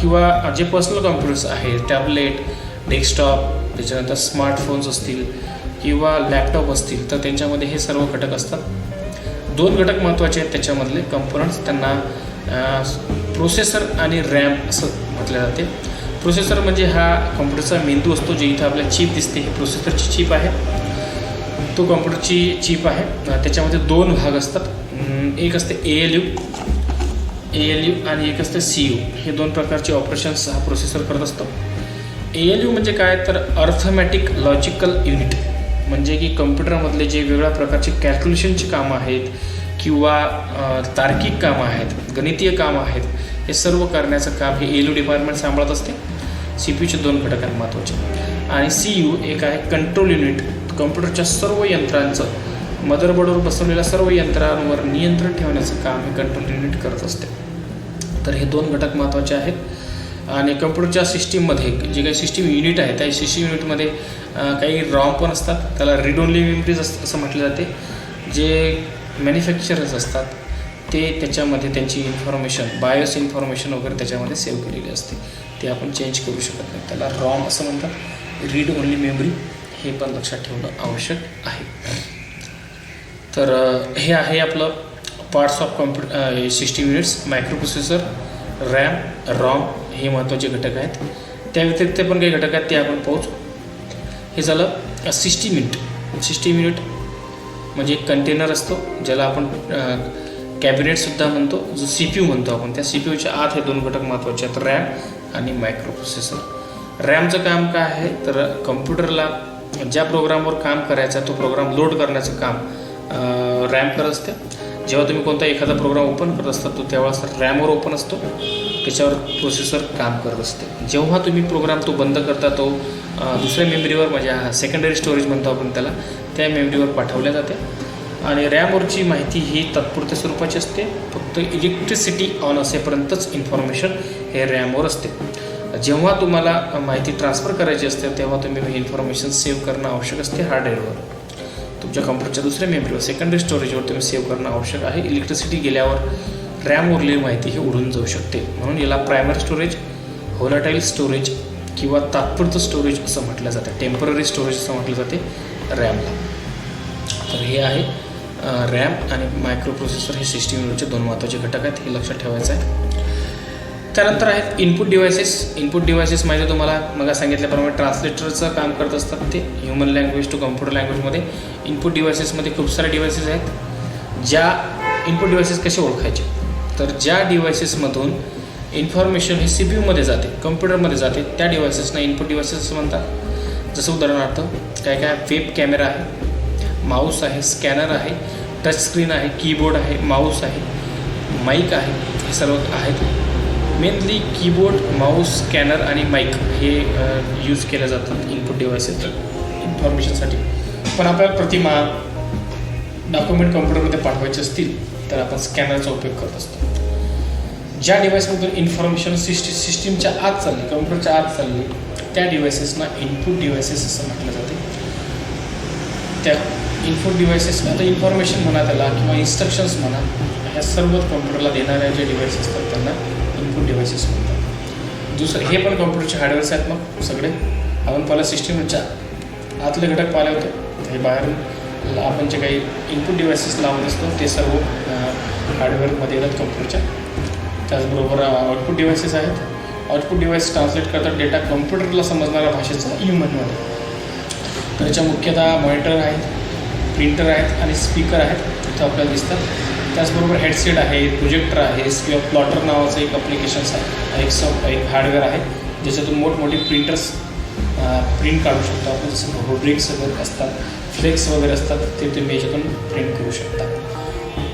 [SPEAKER 1] किंवा जे पर्सनल कम्प्युटर्स आहेत, टॅबलेट, डेस्कटॉप, त्याच्यानंतर स्मार्टफोन्स असतील किंवा लॅपटॉप असतील, तर त्यांच्यामध्ये हे सर्व घटक असतात. 2 घटक महत्त्वाचे आहेत त्याच्यामधले कम्पोनंट्स, त्यांना प्रोसेसर आणि रॅम असं म्हटलं जाते. प्रोसेसर म्हणजे हा कम्प्युटरचा मेंदू असतो, जे इथं आपल्याला चिप दिसते, ही प्रोसेसरची चिप आहे. तो कम्प्युटरची चिप आहे. त्याच्यामध्ये 2 भाग असतात. एक असते ALU आणि एक असते CU. हे 2 प्रकारचे ऑपरेशन्स हा प्रोसेसर करत असतो. ALU म्हणजे काय, तर अर्थमॅटिक लॉजिकल युनिट, म्हणजे की कम्प्युटरमधले जे वेगळ्या प्रकारचे कॅल्क्युलेशनची कामं आहेत किंवा तार्किक कामं आहेत, गणितीय कामं आहेत, हे सर्व करण्याचं काम हे ALU डिपार्टमेंट सांभाळत असते. CPUचे 2 घटक आहेत महत्त्वाचे. आणि CU एक आहे कंट्रोल युनिट, कम्प्युटरच्या सर्व यंत्रांचं, मदरबोर्डवर बसवलेल्या सर्व यंत्रांवर नियंत्रण ठेवण्याचं काम हे कंट्रोल युनिट करत असते. तर हे 2 घटक महत्त्वाचे आहेत. आणि कम्प्युटरच्या सिस्टीममध्ये जे काही सिस्टीम युनिट आहे, त्या सिस्टीम युनिटमध्ये काही रॉम पण असतात, त्याला रीड ओनली मेमरीज असं म्हटलं जाते. जे मॅन्युफॅक्चरर्स असतात ते त्याच्यामध्ये त्यांची इन्फॉर्मेशन, बायोस इन्फॉर्मेशन वगैरे त्याच्यामध्ये सेव्ह केलेली असते, ते आपण चेंज करू शकत नाही. त्याला रॉम असं म्हणतात, रीड ओनली मेमरी. हे पण लक्षात ठेवणं आवश्यक आहे. तर हे आहे आपलं parts of system units. Micro processor, RAM, ROM हे महत्त्वाचे घटक आहेत. त्या व्यतिरिक्त पण काही घटक आहेत ते आपण पाहू. हे झालं सिस्टीम युनिट. सिस्टीम युनिट म्हणजे एक कंटेनर असतो ज्याला आपण कॅबिनेटसुद्धा म्हणतो, जो CPU म्हणतो आपण. त्या CPUच्या आत हे दोन घटक महत्त्वाचे आहेत, रॅम आणि मायक्रो प्रोसेसर. रॅमचं काम काय आहे तर कम्प्युटरला ज्या प्रोग्रामवर काम करायचं आहे तो प्रोग्राम लोड करण्याचं काम रॅम करत असते. जेव्हा तुम्ही कोणता एखादा प्रोग्राम ओपन करत असता तो त्यावेळेस रॅमवर ओपन असतो, त्याच्यावर प्रोसेसर काम करत असते. जेव्हा तुम्ही प्रोग्राम तो बंद करता तो दुसऱ्या मेमरीवर, म्हणजे सेकंडरी स्टोरेज म्हणतो आपण त्याला, त्या मेमरीवर पाठवल्या जाते. आणि रॅमवरची माहिती ही तात्पुरत्या स्वरूपाची असते. फक्त इलेक्ट्रिसिटी ऑन असेपर्यंतच इन्फॉर्मेशन हे रॅमवर असते. जेव्हा तुम्हाला माहिती ट्रान्सफर करायची असते तेव्हा तुम्ही ही इन्फॉर्मेशन सेव्ह करणं आवश्यक असते हार्ड ड्राईव्हवर. तुमच्या कॉम्प्युटरच्या दुसऱ्या मेमरीवर, सेकंडरी स्टोरेजवर तुम्ही सेव्ह करणं आवश्यक आहे. इलेक्ट्रिसिटी गेल्यावर रॅमवरली माहिती ही उडून जाऊ शकते. म्हणून याला प्रायमरी स्टोरेज, व्होलाटाईल स्टोरेज किंवा तात्पुरतं स्टोरेज असं म्हटलं जातं. टेम्पररी स्टोरेज असं म्हटलं जाते रॅमला. तर हे आहे रॅम आणि मायक्रो प्रोसेसर हे सिस्टीम युनिटचे दोन महत्त्वाचे घटक आहेत, हे लक्षात ठेवायचं आहे. त्यानंतर आहेत इनपुट डिव्हायसेस. इनपुट डिव्हायसेस म्हणजे तुम्हाला मग सांगितल्याप्रमाणे ट्रान्सलेटरचं काम करत असतात. ते ह्युमन लँग्वेज टू कम्प्युटर लँग्वेजमध्ये इनपुट डिव्हायसेसमध्ये खूप सारे डिव्हायसेस आहेत. ज्या इनपुट डिव्हायसेस कसे ओळखायचे तर ज्या डिव्हायसेसमधून इन्फॉर्मेशन ही CPUमध्ये जाते, कम्प्युटरमध्ये जाते, त्या डिव्हायसेसना इनपुट डिव्हायसेस असं म्हणतात. जसं उदाहरणार्थ काय वेब कॅमेरा आहे, माऊस आहे, स्कॅनर आहे, टच स्क्रीन आहे, कीबोर्ड आहे, माऊस आहे, माईक आहे, हे सर्व आहेत. मेनली कीबोर्ड, माऊस, स्कॅनर आणि माईक हे यूज केले जातात इनपुट डिव्हायसेस इन्फॉर्मेशनसाठी. पण आपल्याला प्रतिमा, डॉक्युमेंट कम्प्युटरमध्ये पाठवायचे असतील तर आपण स्कॅनरचा उपयोग करत असतो. ज्या डिव्हाइसमधून इन्फॉर्मेशन सिस्टीमच्या आत चालली, कम्प्युटरच्या आत चालली, त्या डिव्हायसेसना इनपुट डिव्हायसेस असं म्हटलं जाते. त्या इनपुट डिव्हायसेस, आता इन्फॉर्मेशन म्हणा त्याला किंवा इन्स्ट्रक्शन्स म्हणा, ह्या सर्व कम्प्युटरला देणाऱ्या जे डिव्हाइसेस असतात त्यांना इनपुट डिव्हायसेस म्हणतात. दुसरं हे पण कम्प्युटरचे हार्डवेअर्स आहेत. मग सगळे आपण पहिला सिस्टीमच्या आतले घटक पाहिले होते, हे बाहेरून आपण जे काही इनपुट डिव्हायसेस लावत असतो ते सर्व हार्डवेअरमध्ये येतात कम्प्युटरच्या. त्याचबरोबर आउटपुट डिव्हायसेस आहेत. आउटपुट डिव्हाइस ट्रान्सलेट करतात डेटा कम्प्युटरला समजणाऱ्या भाषेचा ह्युमनमध्ये. तर याच्या मुख्यतः मॉनिटर आहेत, प्रिंटर आहेत आणि स्पीकर आहेत इथं आपल्याला दिसतात. त्याचबरोबर हेडसेट आहे, प्रोजेक्टर आहे किंवा प्लॉटर नावाचं एक ॲप्लिकेशन्स आहे, एक हार्डवेअर आहे ज्याच्यातून मोठमोठे प्रिंटर्स प्रिंट काढू शकतो आपण. जसं रुब्रिक्स वगैरे असतात, फ्लेक्स वगैरे असतात, ते तुम्ही याच्यातून प्रिंट करू शकता.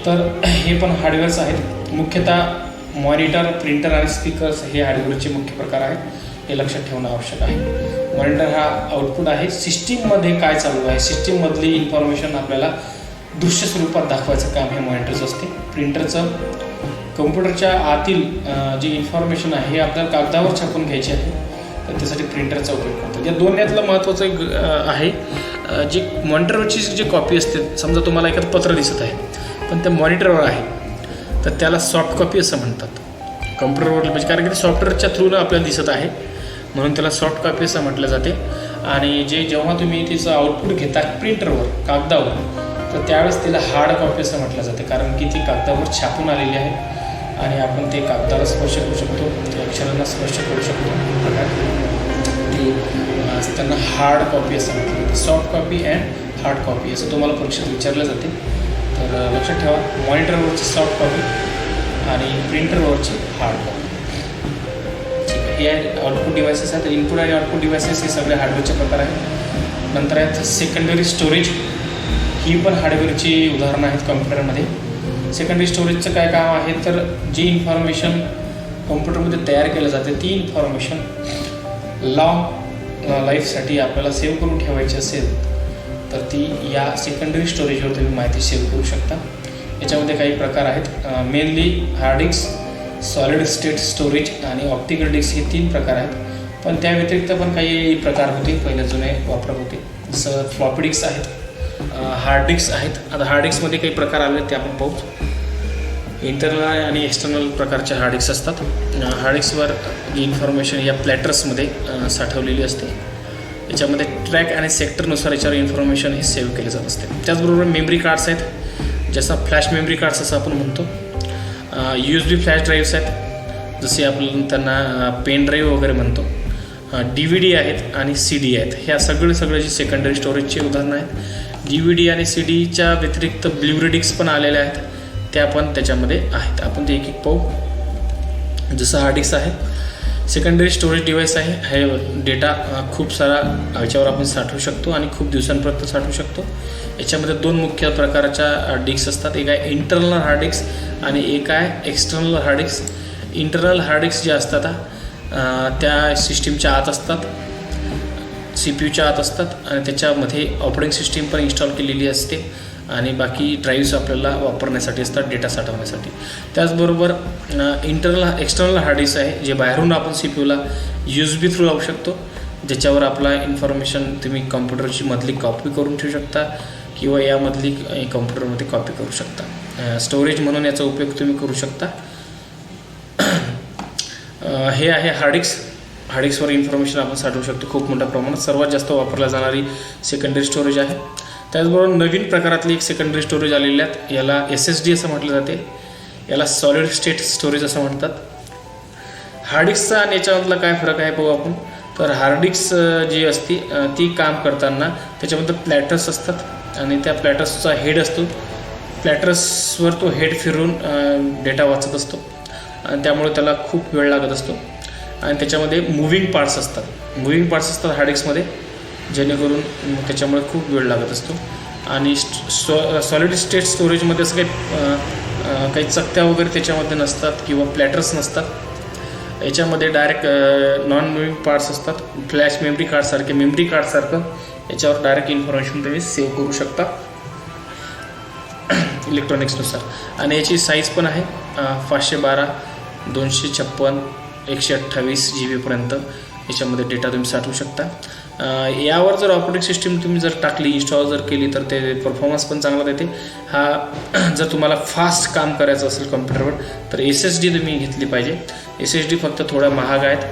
[SPEAKER 1] तर हे पण हार्डवेअर्स आहेत. मुख्यतः मॉनिटर, प्रिंटर आणि स्पीकर्स हे हार्डवेअरचे मुख्य प्रकार आहेत, हे लक्षात ठेवणं आवश्यक आहे. मॉनिटर हा आउटपुट आहे, सिस्टीममध्ये काय चालू आहे, सिस्टीममधली इन्फॉर्मेशन आपल्याला दृश्य स्वरूपात दाखवायचं काम हे मॉनिटरचं असते. प्रिंटरचं कम्प्युटरच्या आतील जी इन्फॉर्मेशन आहे हे आपल्याला कागदावर छापून घ्यायची आहे, तर त्यासाठी प्रिंटरचा उपयोग करतो. या दोन यातलं महत्त्वाचं एक आहे, जी मॉनिटरवरची जी कॉपी असते, समजा तुम्हाला एखादं पत्र दिसत आहे पण ते मॉनिटरवर आहे तर त्याला सॉफ्ट कॉपी असं म्हणतात. कम्प्युटरवर म्हणजे कारण की ते सॉफ्टवेअरच्या थ्रूनं आपल्याला दिसत आहे म्हणून त्याला सॉफ्ट कॉपी असं म्हटलं जाते. आणि जेव्हा तुम्ही तिचं आउटपुट घेता प्रिंटरवर, कागदावर, तर त्यावेळेस तिला हार्ड कॉपी असं म्हटलं जाते, कारण की ती कागदावर छापून आलेली आहे आणि आपण ते कागदाला स्पर्श करू शकतो, त्या अक्षरांना स्पर्श करू शकतो. ती त्यांना हार्ड कॉपी असं म्हटलं जाते. Soft copy and hard copy असं तुम्हाला परीक्षेत विचारलं जाते. तर लक्षात ठेवा, मॉनिटरवरची सॉफ्ट कॉपी आणि प्रिंटरवरची हार्ड कॉपी. ठीक आहे, हे आहे आउटपुट डिव्हायसेस आहेत. इनपुट आणि आउटपुट डिव्हायसेस हे सगळे हार्डवेअरचे प्रकार आहेत. नंतर आहेत सेकंडरी स्टोरेज. ही पण हार्डवेअरची उदाहरणं आहेत कम्प्युटरमध्ये. सेकंडरी स्टोरेजचं काय काम आहे तर जी इन्फॉर्मेशन कम्प्युटरमध्ये तयार केलं जाते ती इन्फॉर्मेशन लॉंग लाईफसाठी आपल्याला सेव्ह करून ठेवायची असेल तर ती या सेकंडरी स्टोरेजवर तुम्ही माहिती सेव्ह करू शकता. याच्यामध्ये काही प्रकार आहेत. Mainly hard disk, solid state storage आणि ऑप्टिकल डिस्क हे 3 प्रकार आहेत. पण त्या व्यतिरिक्त पण काही प्रकार होते, पहिले जुने वापरत होते. जसं फ्लॉपी डिस्क आहेत, हार्ड डिस्क आहेत. आता हार्ड डिस्कमध्ये काही प्रकार आले ते आपण पाहू. इंटरनल आणि एक्सटर्नल प्रकारच्या हार्ड डिस्क असतात. हार्ड डिस्कवर इन्फॉर्मेशन या प्लॅटर्समध्ये साठवलेली असते याच्यामध्ये ट्रॅक आणि सेक्टरनुसार याच्यावर इन्फॉर्मेशन हे सेव्ह केले जात असते. त्याचबरोबर मेमरी कार्ड्स आहेत, जसं फ्लॅश मेमरी कार्ड्स असं आपण म्हणतो. USB फ्लॅश ड्राईव्स आहेत, जसे आपण त्यांना पेन ड्राईव्ह वगैरे म्हणतो. DVD आहेत आणि CD आहेत. ह्या सगळे जे सेकंडरी स्टोरेजची उदाहरणं आहेत. DVD आणि CDच्या व्यतिरिक्त ब्लू डिस्क पण आलेल्या आहेत, त्या पण त्याच्यामध्ये आहेत. आपण ते एक एक पाहू. जसं हार्ड डिस्क आहे, सेकंडरी स्टोरेज डिव्हाइस आहे. हे डेटा खूप सारा ह्याच्यावर आपण साठवू शकतो आणि खूप दिवसांपर्यंत साठवू शकतो. याच्यामध्ये 2 मुख्य प्रकारच्या डिस्क असतात. एक आहे इंटरनल हार्ड डिस्क आणि एक आहे external hard disk. Internal hard disk जे असतात त्या सिस्टीमच्या आत असतात, CPUच्या आत असतात आणि त्याच्यामध्ये ऑपरेटिंग सिस्टीम पण इन्स्टॉल केलेली असते आणि बाकी ड्राईव्स आपल्याला वापरण्यासाठी असतात, डेटा साठवण्यासाठी. त्याचबरोबर एक्सटर्नल हार्ड डिस्क आहे, जे बाहेरून आपण CPUला USB थ्रू लावू शकतो, ज्याच्यावर आपला इन्फॉर्मेशन तुम्ही कॉम्प्युटरची मधली कॉपी करून ठेवू शकता किंवा यामधली कॉम्प्युटरमध्ये कॉपी करू शकता. स्टोरेज म्हणून याचा उपयोग तुम्ही करू शकता. हे आहे हार्ड डिस्क. हार्ड डिस्कवर इन्फॉर्मेशन आपण साठवू शकतो खूप मोठ्या प्रमाणात. सर्वात जास्त वापरल्या जाणारी सेकंडरी स्टोरेज आहे. त्याचबरोबर नवीन प्रकारातली एक सेकंडरी स्टोरेज आलेली आहेत, याला SSD असं म्हटलं जाते, याला सॉलिड स्टेट स्टोरेज असं म्हणतात. हार्ड डिस्कचा आणि याच्यामधला काय फरक आहे पाहू आपण. तर हार्ड डिस्क जी असते ती काम करताना त्याच्यामध्ये प्लॅटर्स असतात आणि त्या प्लॅटर्सचा हेड असतो. प्लॅटर्सवर तो हेड फिरून डेटा वाचत असतो आणि त्यामुळे त्याला खूप वेळ लागत असतो. आणि त्याच्यामध्ये मुव्हिंग पार्ट्स असतात हार्ड डिस्कमध्ये, जेणेकरून त्याच्यामुळे खूप वेळ लागत असतो. आणि सॉलिड स्टेट स्टोरेजमध्ये असं काही चकत्या वगैरे त्याच्यामध्ये नसतात किंवा प्लॅटर्स नसतात. याच्यामध्ये डायरेक्ट नॉन मुव्हिंग पार्ट्स असतात. फ्लॅश मेमरी कार्डसारखं याच्यावर डायरेक्ट इन्फॉर्मेशन तुम्ही सेव्ह करू शकता इलेक्ट्रॉनिक्सनुसार. आणि याची साईज पण आहे 512, 256, 128 GB याच्यामध्ये डेटा तुम्ही साठवू शकता. यावर जर ऑपरेटिंग सिस्टीम तुम्ही जर टाकली, इन्स्टॉल जर केली, तर ते परफॉर्मन्स पण चांगला देते. जर तुम्हाला फास्ट काम करायचं असेल कम्प्युटरवर तर SSD तुम्ही घेतली पाहिजे. SSD फक्त थोड्या महाग आहेत,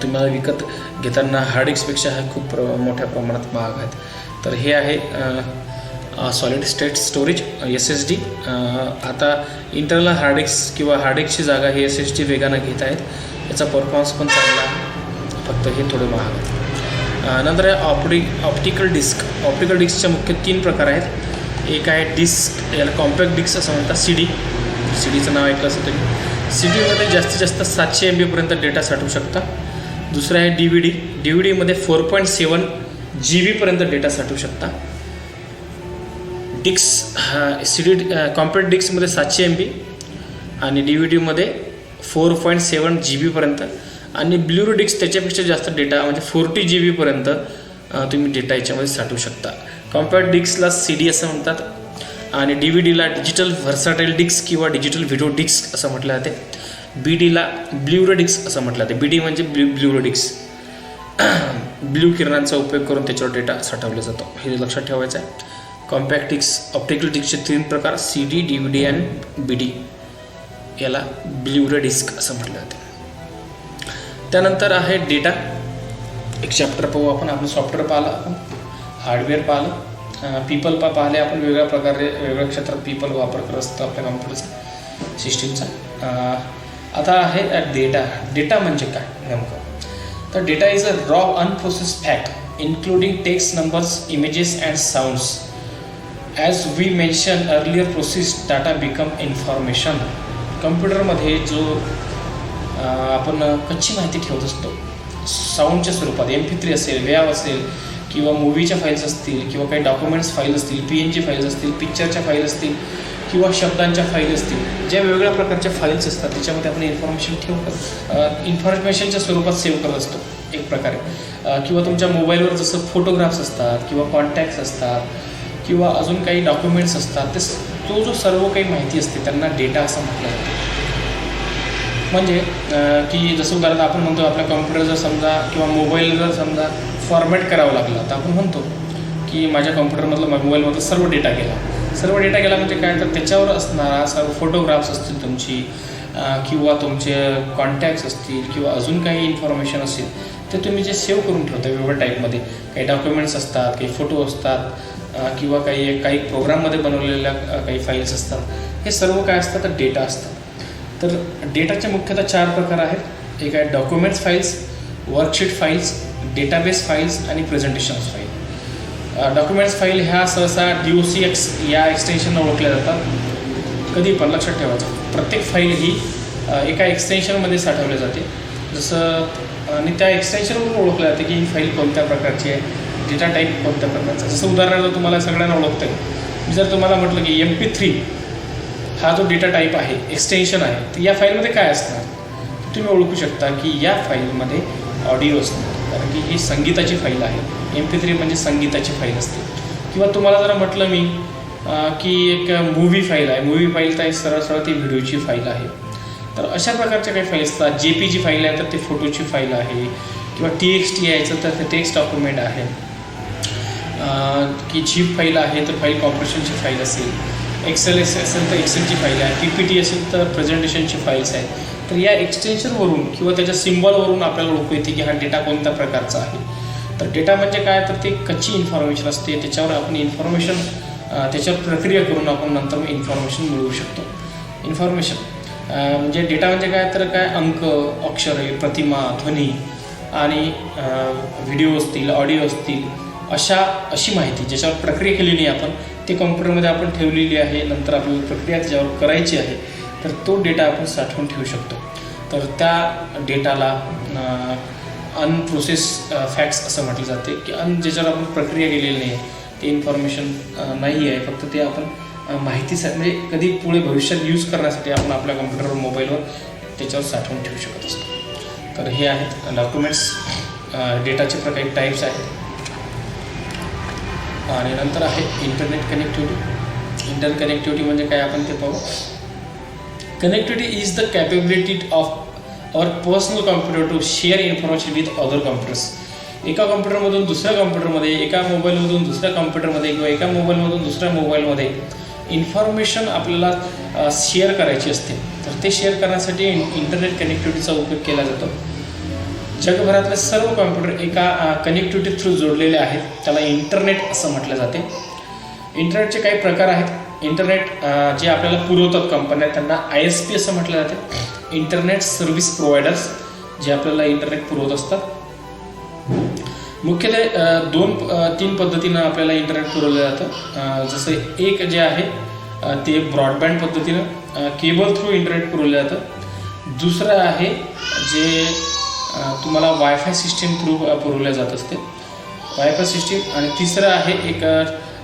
[SPEAKER 1] तुम्हाला विकत घेताना हार्ड डिस्कपेक्षा हा खूप मोठ्या प्रमाणात महाग आहेत. तर हे आहे सॉलिड स्टेट स्टोरेज SSD. आता इंटरनल हार्ड डिस्क किंवा हार्ड डिस्कची जागा हे SSD वेगानं घेत आहेत. याचा परफॉर्मन्स पण चांगला आहे, फक्त हे थोडे महाग आहे. नंतर आहे ऑप्टिकल डिस्कच्या मुख्य 3 प्रकार आहेत. एक आहे डिस्क, याला कॉम्पॅक्ट डिस्क असं म्हणतात. CDचं नाव ऐकलं असेल तुम्ही. CDमध्ये जास्तीत जास्त 700 MB पर्यंत डेटा साठवू शकता. दुसरं आहे DVD मध्ये 4.7 GB पर्यंत डेटा साठवू शकता. कॉम्पॅक्ट डिस्कमध्ये 700 MB आणि DVDमध्ये 4.7 GB पर्यंत. आणि ब्लू डिस्क त्याच्यापेक्षा जास्त डेटा म्हणजे 40 GB पर्यंत तुम्ही डेटा याच्यामध्ये साठवू शकता. कॉम्पॅक्ट डिस्कला CD असं म्हणतात आणि DVDला डिजिटल व्हर्साटाईल डिस्क किंवा डिजिटल व्हिडिओ डिस्क असं म्हटलं जाते. BDला ब्लू डिस्क असं म्हटलं जाते. BD म्हणजे ब्लू डिस्क. ब्लू किरणांचा उपयोग करून त्याच्यावर डेटा साठवला जातो, हे लक्षात ठेवायचं आहे. कॉम्पॅक्ट डिस्क, ऑप्टिकल डिस्कचे 3 प्रकार, CD, DVD आणि BD. याला ब्लू डिस्क असं म्हटलं जाते. त्यानंतर आहे डेटा. एक चॅप्टर पाहू आपण सॉफ्टवेअर पाहिलं, आपण हार्डवेअर पाहिलं, पीपल पाहिले आपण. वेगळ्या प्रकारे वेगवेगळ्या क्षेत्रात पीपल वापर करत असतो आपल्या कॉम्प्युटरचा सिस्टीमचा. आता आहे डेटा म्हणजे काय नेमकं. तर data is a raw unprocessed fact including text, numbers, images and sounds. As we mention earlier processed data become information. कम्प्युटरमध्ये जो आपण कच्ची माहिती ठेवत असतो साऊंडच्या स्वरूपात, MP3 असेल, व्याव असेल किंवा मूवीच्या फाईल्स असतील किंवा काही डॉक्युमेंट्स फाईल असतील, PNG फाईल्स असतील, पिक्चरच्या फाईल असतील किंवा शब्दांच्या फाईल असतील, ज्या वेगवेगळ्या प्रकारच्या फाईल्स असतात त्याच्यामध्ये आपण इन्फॉर्मेशनच्या स्वरूपात सेव्ह करत असतो एक प्रकारे. किंवा तुमच्या मोबाईलवर जसं फोटोग्राफ्स असतात किंवा कॉन्टॅक्ट्स असतात किंवा अजून काही डॉक्युमेंट्स असतात, तो जो सर्व काही माहिती असते त्यांना डेटा असं म्हटलं जातं. म्हणजे की जसं उदाहरण आपण म्हणतो आपल्या कॉम्प्युटर जर समजा किंवा मोबाईल जर समजा फॉर्मॅट करावं लागला तर आपण म्हणतो की माझ्या कॉम्प्युटरमधलं मोबाईलमधलं सर्व डेटा गेला म्हणजे काय, तर त्याच्यावर असणारा सर्व फोटोग्राफ्स असतील तुमची किंवा तुमचे कॉन्टॅक्ट्स असतील किंवा अजून काही इन्फॉर्मेशन असेल ते तुम्ही जे सेव्ह करून ठेवता वेगवेगळ्या टाईपमध्ये, काही डॉक्युमेंट्स असतात, काही फोटो असतात किंवा काही प्रोग्राममध्ये बनवलेल्या काही फाईल्स असतात, हे सर्व काय असतात तर डेटा असतात. तर डेटाचे मुख्यतः 4 प्रकार आहेत. एक आहे documents files, worksheet files, database files आणि प्रेझेंटेशन्स फाईल. डॉक्युमेंट्स फाईल ह्या सहसा DOCX या एक्सटेन्शननं ओळखल्या जातात. कधी पण लक्षात ठेवायचं, प्रत्येक फाईल ही एका एक्सटेन्शनमध्ये साठवली जाते. जसं आणि त्या एक्सटेन्शनवरून ओळखलं जाते की ही फाईल कोणत्या प्रकारची आहे, डेटा टाईप कोणत्या प्रकारचा. जसं उदाहरणार्थ तुम्हाला सगळ्यांना ओळखतं आहे, मी जर तुम्हाला म्हटलं की MP3 हा जो डेटा टाईप आहे, एक्सटेन्शन आहे, तर या फाईलमध्ये काय असणार, तुम्ही ओळखू शकता की या फाईलमध्ये ऑडिओ असणार, कारण की ही संगीताची फाईल आहे. MP3 म्हणजे संगीताची फाईल असते. किंवा तुम्हाला जरा म्हटलं मी की एक मूव्ही फाईल आहे, मूव्ही फाईल तर सरळ ती व्हिडिओची फाईल आहे. तर अशा प्रकारच्या काही फाईल असतात. JPG फाईल आहे तर ते फोटोची फाईल आहे, किंवा TXT यायचं तर ते टेक्स्ट डॉक्युमेंट आहे, की झिप फाईल आहे तर फाईल कॉम्प्रेशनची फाईल असेल, एक्सेल असेल तर एक्सेलची फाईल आहे, PPT असेल तर प्रेझेंटेशनची फाईल्स आहेत. तर या एक्सटेन्शनवरून किंवा त्याच्या सिम्बॉलवरून आपल्याला ओळखू येते की हा डेटा कोणत्या प्रकारचा आहे. तर डेटा म्हणजे काय, तर ते कच्ची इन्फॉर्मेशन असते, त्याच्यावर आपण इन्फॉर्मेशन त्याच्यावर प्रक्रिया करून आपण नंतर इन्फॉर्मेशन मिळवू शकतो. इन्फॉर्मेशन म्हणजे डेटा म्हणजे काय, तर काय अंक, अक्षरे, प्रतिमा, ध्वनी आणि व्हिडिओ असतील, ऑडिओ असतील, अशी माहिती ज्याच्यावर प्रक्रिया केलेली आहे आपण, ते कॉम्प्युटरमध्ये आपण ठेवलेली आहे, नंतर आपल्याला प्रक्रिया त्याच्यावर करायची आहे, तर तो डेटा आपण साठवून ठेवू शकतो. तर त्या डेटाला अनप्रोसेस फॅक्ट्स असं म्हटलं जाते, की ज्याच्यावर आपण प्रक्रिया केलेली नाही, ते इन्फॉर्मेशन नाही आहे, फक्त ते आपण माहितीसाठी म्हणजे कधी पुढे भविष्यात यूज करण्यासाठी आपण आपल्या कॉम्प्युटरवर, मोबाईलवर त्याच्यावर साठवून ठेवू शकत असतो. तर हे आहेत डॉक्युमेंट्स, डेटाचे प्रकार टाईप्स आहेत. आणि नंतर आहे इंटरनेट कनेक्टिव्हिटी. इंटरकनेक्टिव्हिटी म्हणजे काय आपण ते पाहू. Connectivity is the capability of our personal computer to share information with other computers. एका कॉम्प्युटरमधून दुसऱ्या कॉम्प्युटरमध्ये, एका मोबाईलमधून दुसऱ्या कॉम्प्युटरमध्ये किंवा एका मोबाईलमधून दुसऱ्या मोबाईलमध्ये इन्फॉर्मेशन आपल्याला शेअर करायची असते. तर ते शेअर करण्यासाठी इंटरनेट कनेक्टिव्हिटीचा उपयोग केला जातो. जगभरातले सर्व कॉम्प्युटर एका कनेक्टिव्हिटी थ्रू जोडलेले आहेत, त्याला इंटरनेट असं म्हटलं जाते. इंटरनेटचे काही प्रकार आहेत. इंटरनेट जे आपल्याला पुरवतात कंपन्या, त्यांना ISP असं म्हटलं जाते, इंटरनेट सर्व्हिस प्रोव्हायडर्स, जे आपल्याला इंटरनेट पुरवत असतात. मुख्यतः 2-3 पद्धतीनं आपल्याला इंटरनेट पुरवलं जातं. जसं एक जे आहे ते ब्रॉडबँड पद्धतीनं केबल थ्रू इंटरनेट पुरवलं जातं. दुसरं आहे जे तुम्हाला वायफाय सिस्टीम थ्रू पुरवल्या जात असते, वायफाय सिस्टीम. आणि तिसरं आहे एक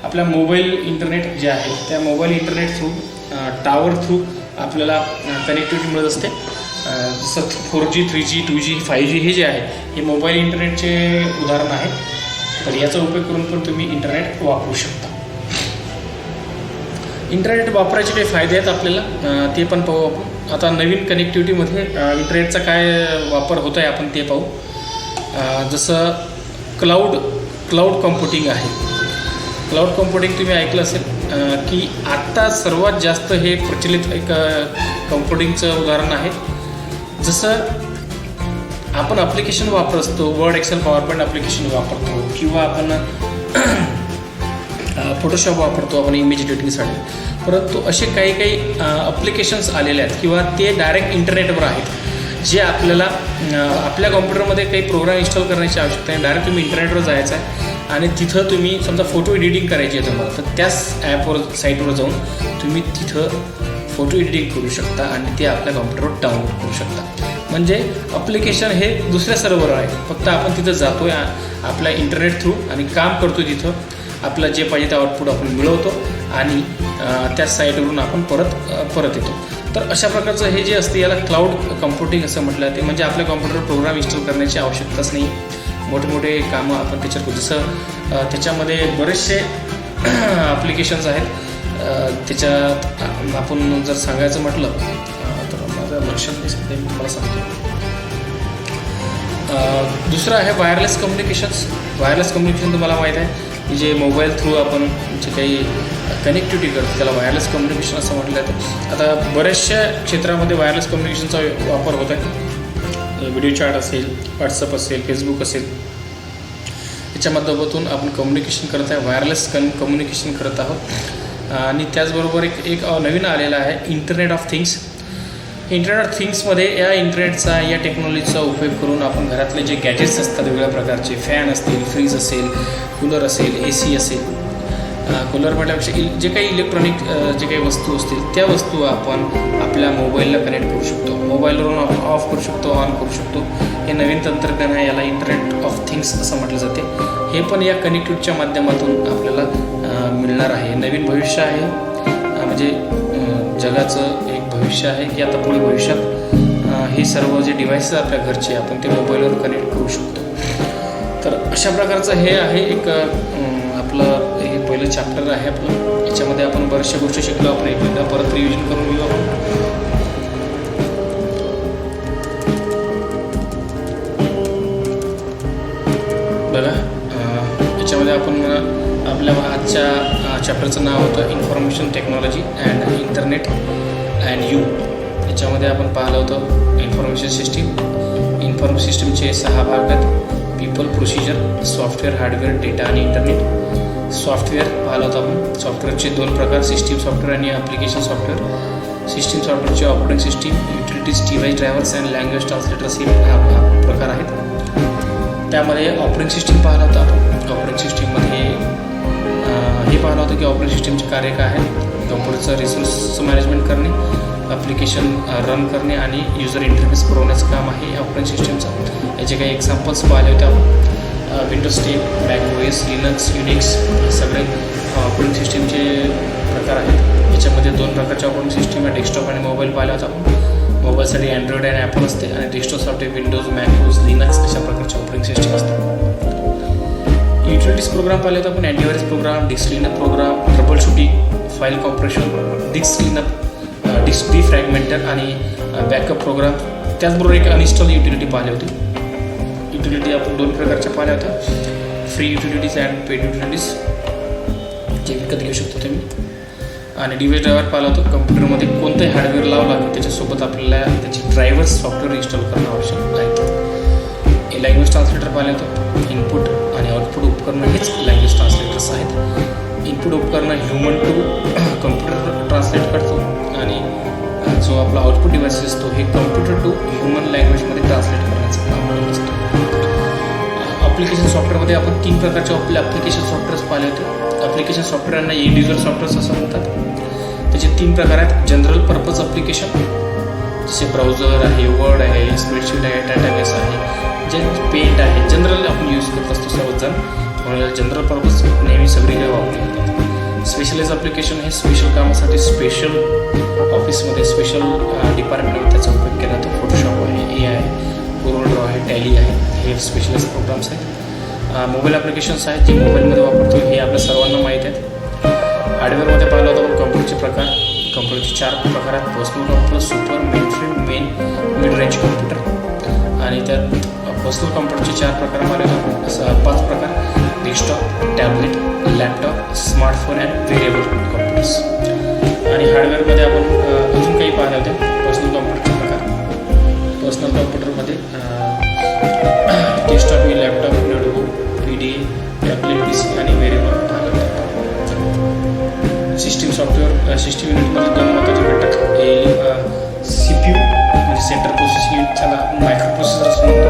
[SPEAKER 1] आपल्या मोबाईल इंटरनेट जे आहे, त्या mobile internet through tower through आपल्याला कनेक्टिव्हिटी मिळत असते. जसं 4G, 3G, 2G, 5G हे जे आहे हे मोबाईल इंटरनेटचे उदाहरण आहे. तर याचा उपयोग करून पण तुम्ही इंटरनेट वापरू शकता. इंटरनेट वापरायचे काही फायदे आहेत आपल्याला, ते पण पाहू आपण. आता नवीन कनेक्टिव्हिटीमध्ये इंटरनेटचा काय वापर होत आहे आपण ते पाहू. जसं क्लाउड कॉम्प्युटिंग आहे. क्लाउड कॉम्प्युटिंग तुम्ही ऐकलं असेल की आत्ता सर्वात जास्त हे प्रचलित एक कॉम्प्युटिंगचं उदाहरण आहे. जसं आपण ॲप्लिकेशन वापरत असतो, वर्ड, एक्सेल, पॉवरपॉईंट ॲप्लिकेशन वापरतो, किंवा आपण फोटोशॉप वापरतो आपण इमेज एडिटिंगसाठी. परंतु असे काही ॲप्लिकेशन्स आलेले आहेत किंवा ते डायरेक्ट इंटरनेटवर आहेत, जे आपल्याला आपल्या कॉम्प्युटरमध्ये काही प्रोग्राम इन्स्टॉल करण्याची आवश्यकता आहे. डायरेक्ट तुम्ही इंटरनेटवर जायचं आहे आणि तिथं तुम्ही समजा फोटो एडिटिंग करायची आहे तुम्हाला, तर त्याच ॲपवर, साईटवर जाऊन तुम्ही तिथं फोटो एडिटिंग करू शकता आणि ते आपल्या कॉम्प्युटरवर डाउनलोड करू शकता. म्हणजे ॲप्लिकेशन हे दुसऱ्या सर्व्हर आहे, फक्त आपण तिथं जातो आहे आपल्या इंटरनेट थ्रू आणि काम करतो. तिथं आपलं जे पाहिजे ते आउटपुट आपण मिळवतो आणि त्या साईटवरून आपण परत येतो. तर अशा प्रकारचं हे जे असते याला क्लाउड कम्प्युटिंग असं म्हटलं जाते. म्हणजे आपल्या कॉम्प्युटरवर प्रोग्राम इन्स्टॉल करण्याची आवश्यकताच नाही, मोठे कामं आपण त्याच्यात करू. जसं त्याच्यामध्ये बरेचसे ॲप्लिकेशन्स आहेत. त्याच्यात आपण जर सांगायचं म्हटलं तर माझं लक्षात नाही सध्या, मी तुम्हाला सांगतो. दुसरं आहे वायरलेस कम्युनिकेशन्स. वायरलेस कम्युनिकेशन तुम्हाला माहीत आहे, जे मोबाईल थ्रू आपण जे काही कनेक्टिव्हिटी करतो त्याला वायरलेस कम्युनिकेशन असं म्हटलं जातं. आता बऱ्याचशा क्षेत्रामध्ये वायरलेस कम्युनिकेशनचा वापर होत आहे. व्हिडिओ चॅट असेल, व्हॉट्सअप असेल, फेसबुक असेल, याच्या माध्यमातून आपण कम्युनिकेशन करत आहे, वायरलेस कम्युनिकेशन करत आहोत. आणि त्याचबरोबर एक नवीन आलेला आहे internet of things. Internet of थिंग्समध्ये या इंटरनेटचा, या टेक्नॉलॉजीचा उपयोग करून आपण घरातले जे गॅजेट्स असतात वेगवेगळ्या प्रकारचे, फॅन असतील, फ्रीज असेल, कूलर असेल, AC असेल, कूलर म्हटल्यापेक्षा जे काही इलेक्ट्रॉनिक जे काही वस्तू असतील त्या वस्तू आपण आपल्या मोबाईलला कनेक्ट करू शकतो, मोबाईलवरून ऑफ करू शकतो, ऑन करू शकतो. हे नवीन तंत्रज्ञान आहे, याला इंटरनेट ऑफ थिंग्स असं म्हटलं जाते. हे पण या कनेक्टिव्हिटीच्या माध्यमातून आपल्याला मिळणार आहे. नवीन भविष्य आहे, म्हणजे जगाचं एक भविष्य आहे की आता पुढे भविष्यात हे सर्व जे डिव्हाइसेस आपल्या घरचे आपण ते मोबाईलवर कनेक्ट करू शकतो. तर अशा प्रकारचं हे आहे एक आपलं हे पहिलं चॅप्टर आहे आपलं. याच्यामध्ये आपण बऱ्याचशा गोष्टी शिकलो. आपण एकदा परत रिव्हिजन करून घेऊ आपण. बघा, याच्यामध्ये आपण आपल्या आजच्या चॅप्टरचं नाव होतं information technology and internet and you. याच्यामध्ये आपण पाहिलं होतं इन्फॉर्मेशन सिस्टीम. इन्फॉर्मेशन सिस्टीमचे 6 भाग आहेत: people, procedure, software, hardware, data आणि इंटरनेट. सॉफ्टवेअर पाहिलं होतं आपण. सॉफ्टवेअरचे 2 प्रकार: सिस्टीम सॉफ्टवेअर आणि ॲप्लिकेशन सॉफ्टवेअर. सिस्टीम सॉफ्टवेअरचे operating system, utilities, device drivers and language translators हे प्रकार आहेत. त्यामध्ये ऑपरेटिंग सिस्टीम पाहिलं होतं आपण. ऑपरेटिंग सिस्टीममध्ये हे पाहिलं होतं की ऑपरेटिंग सिस्टीमचे कार्य काय आहे: कम्प्युटरचं रिसोर्स मॅनेजमेंट करणे, ॲप्लिकेशन रन करणे आणि युजर इंटरफेस पुरवण्याचं काम आहे ऑपरेटिंग सिस्टीमचं. याचे काही एक्झाम्पल्स पाहिले होते आपण. Windows 10, Mac OS, Linux, Unix हे सगळे ऑपरेटिंग सिस्टीमचे प्रकार आहेत. याच्यामध्ये 2 प्रकारच्या ऑपरेटिंग सिस्टीम आहे: डेस्कटॉप आणि मोबाईल पाहिला होता आपण. मोबाईलसाठी अँड्रॉइड आणि ॲपल असते आणि डेस्कटॉपसाठी विंडोज, मॅक OS, लिनक्स अशा प्रकारचे ऑपरेटिंग सिस्टीम असतात. युटिलिटीज प्रोग्राम पाहिले होते आपण. Antivirus program, disk cleanup program, troubleshooting, file compression, disk cleanup, disk defragmenter आणि बॅकअप प्रोग्राम. त्याचबरोबर एक अनइन्स्टॉल युटिलिटी पाहिले होते. युटिलिटी आपण 2 प्रकारच्या पाहिल्या होत्या: free utilities and paid utilities, जे विकत घेऊ शकतो तुम्ही. आणि डिव्हाइस ड्रायव्हर पाहिलं होतं. कम्प्युटरमध्ये कोणतंही हार्डवेअर लावलं लागेल त्याच्यासोबत आपल्याला त्याची ड्रायव्हर्स सॉफ्टवेअर इन्स्टॉल करणं आवश्यक आहे. लँग्वेज ट्रान्सलेटर पाहिलं होतं. इनपुट आणि आउटपुट उपकरणं हेच लँग्वेज ट्रान्सलेटर्स आहेत. इनपुट उपकरणं ह्युमन टू कम्प्युटर ट्रान्सलेट करतो आणि जो आपला आउटपुट डिव्हाइस असतो हे कम्प्युटर टू ह्युमन लँग्वेजमध्ये ट्रान्सलेट करण्याचं काम करत असतो. ॲप्लिकेशन सॉफ्टवेअरमध्ये आपण 3 प्रकारचे आपले ॲप्लिकेशन सॉफ्टवेअर्स पाहिले होते. ॲप्लिकेशन सॉफ्टवेअरांना एंड युजर सॉफ्टवेअर्स असं म्हणतात. त्याचे 3 प्रकार आहेत: जनरल पर्पज ॲप्लिकेशन, जसे ब्राउझर आहे, वर्ड आहे, स्प्रेडशीट आहे, डाटाबेस आहे, जे पेंट आहे, जनरल आपण यूज करत असतो सर्वजण. म्हणून जनरल पर्पज नेहमी सगळीकडे वापरले जातात. स्पेशलाइज ॲप्लिकेशन हे स्पेशल कामासाठी स्पेशल ऑफिसमध्ये स्पेशल डिपार्टमेंटमध्ये त्याचा उपयोग केला जातो. फोटोशॉप आहे, AI आहे, कोरल ड्रॉ आहे, टॅली आहे, हे स्पेशलाइज प्रोग्राम्स आहेत. मोबाईल ॲप्लिकेशन्स आहेत जे मोबाईलमध्ये वापरतो, हे आपल्या सर्वांना माहीत आहेत. हार्डवेअरमध्ये पाहिलं होतं आपण कम्प्युटरचे प्रकार. कम्प्युटरचे 4 प्रकार आहेत: personal computer, super, main frame, mid range computer. आणि त्यात पर्सनल कम्प्युटरचे 4 प्रकार पाहिले आपण. 5 प्रकार: desktop, tablet, laptop, smartphone and variable computers. आणि हार्डवेअरमध्ये आपण अजून काही पाहिले होते पर्सनल कम्प्युटरचे प्रकार. पर्सनल कम्प्युटरमध्ये desktop, laptop, notebook, PDA, tablet, PC आणि व्हेरिएबल पाहिले होते. सिस्टीम सॉफ्टवेअर, सिस्टीम युनिटमध्ये 2 महत्त्वाचे घटक: CPU म्हणजे सेंट्रल प्रोसेसिंग युनिट, त्याला मायक्रो प्रोसेसर असं म्हणतो,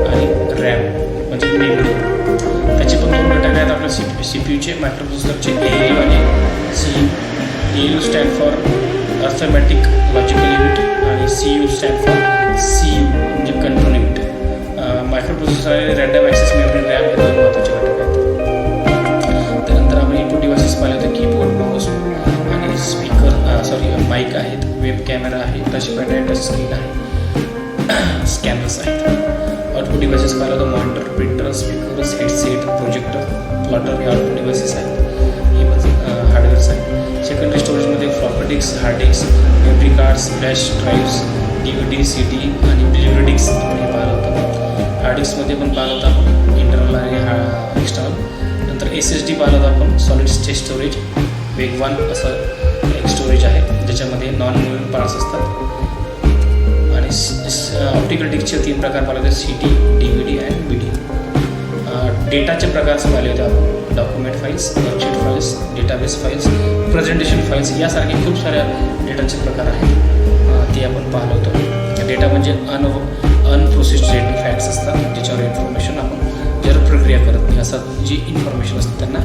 [SPEAKER 1] आणि रॅम म्हणजे मेमरी. त्याचे पण 2 घटक आहेत आपल्या CPUचे, मायक्रो प्रोसेसरचे ALU आणि CU. ALU stand for arithmetic logical unit आणि CU स्टँड फॉर CU म्हणजे कंट्रोल युनिट. मायक्रो प्रोसेसर आणि रँडम ॲक्सेस मेमरी, रॅम हे 2 महत्त्वाचे घटक आहेत. त्यानंतर आपण इनपुट डिव्हाइसेस पाहिले होते: कीबोर्ड, माऊस आणि माईक आहेत, वेब कॅमेरा आहे, टचपॅड आहे, टच स्क्रीन आहे, स्कॅनर्स आहेत. आउटपुट डिव्हाइसेस पाहिलं तर monitor, printer, speakers, headset, projector, plotter हे आउटपुट डिव्हाइसेस आहेत. हे पण हार्डवेअर्स आहेत. सेकंडरी स्टोरेजमध्ये floppy disk, hard disk, memory cards, flash drives, DVD, CD आणि डिलिव्हरी डिस्क हे पाहिलं होतं. हार्ड डिस्कमध्ये पण पाहिलं होतं आपण इंटरनल आणि एक्सटर्नल. नंतर SSD पाहिलं होतं आपण, सॉलिड स्टेट स्टोरेज, वेगवान असं एक स्टोरेज आहे ज्याच्यामध्ये नॉन मुव्हिंग पार्ट्स असतात. आणि ऑप्टिकल डिस्कचे 3 प्रकार पाहिले होते, CD, DVD अँड BD. डेटाचे प्रकार पाहिले होते आपण, document files, worksheet files, database files, presentation files यासारखे खूप साऱ्या डेटाचे प्रकार आहेत, ते आपण पाहिलं होतं. डेटा म्हणजे अनप्रोसेस्ड डेटा फॅक्ट्स असतात, ज्याच्यावर इन्फॉर्मेशन आपण जर प्रक्रिया करत नाही असं जी इन्फॉर्मेशन असते त्यांना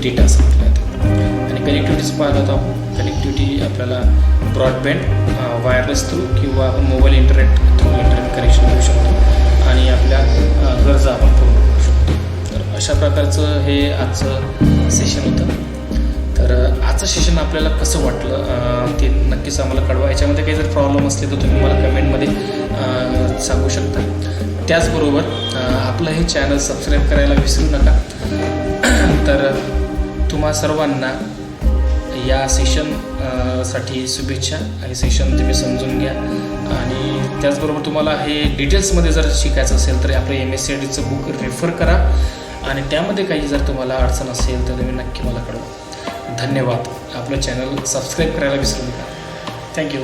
[SPEAKER 1] डेटा असं म्हटलं जातं. आणि कनेक्टिव्हिटीज पाहिलं होतं आपण. कनेक्टिव्हिटी आपल्याला ब्रॉडबँड, वायरलेस थ्रू किंवा आपण मोबाईल इंटरनेट कनेक्शन करू शकतो आणि आपल्या गरजा आपण पूर्ण करू शकतो. तर अशा प्रकारचं हे आजचं सेशन होतं. तर आजचं सेशन आपल्याला कसं वाटलं ते नक्कीच आम्हाला कळवा. याच्यामध्ये काही जर प्रॉब्लेम असले तर तुम्ही मला कमेंटमध्ये सांगू शकता. त्याचबरोबर आपलं हे चॅनल सबस्क्राईब करायला विसरू नका. तर तुम्हा सर्वांना या सेशन साठी शुभेच्छा. हे सेशन तुम्ही समजून घ्या आणि त्याचबरोबर तुम्हाला हे डिटेल्समध्ये जर शिकायचं असेल तर आपलं MSCITचं बुक रेफर करा आणि त्यामध्ये काही जर तुम्हाला अडचण असेल तर तुम्ही नक्की मला कळवा. धन्यवाद. आपलं चॅनल सबस्क्राईब करायला विसरू नका. थँक्यू.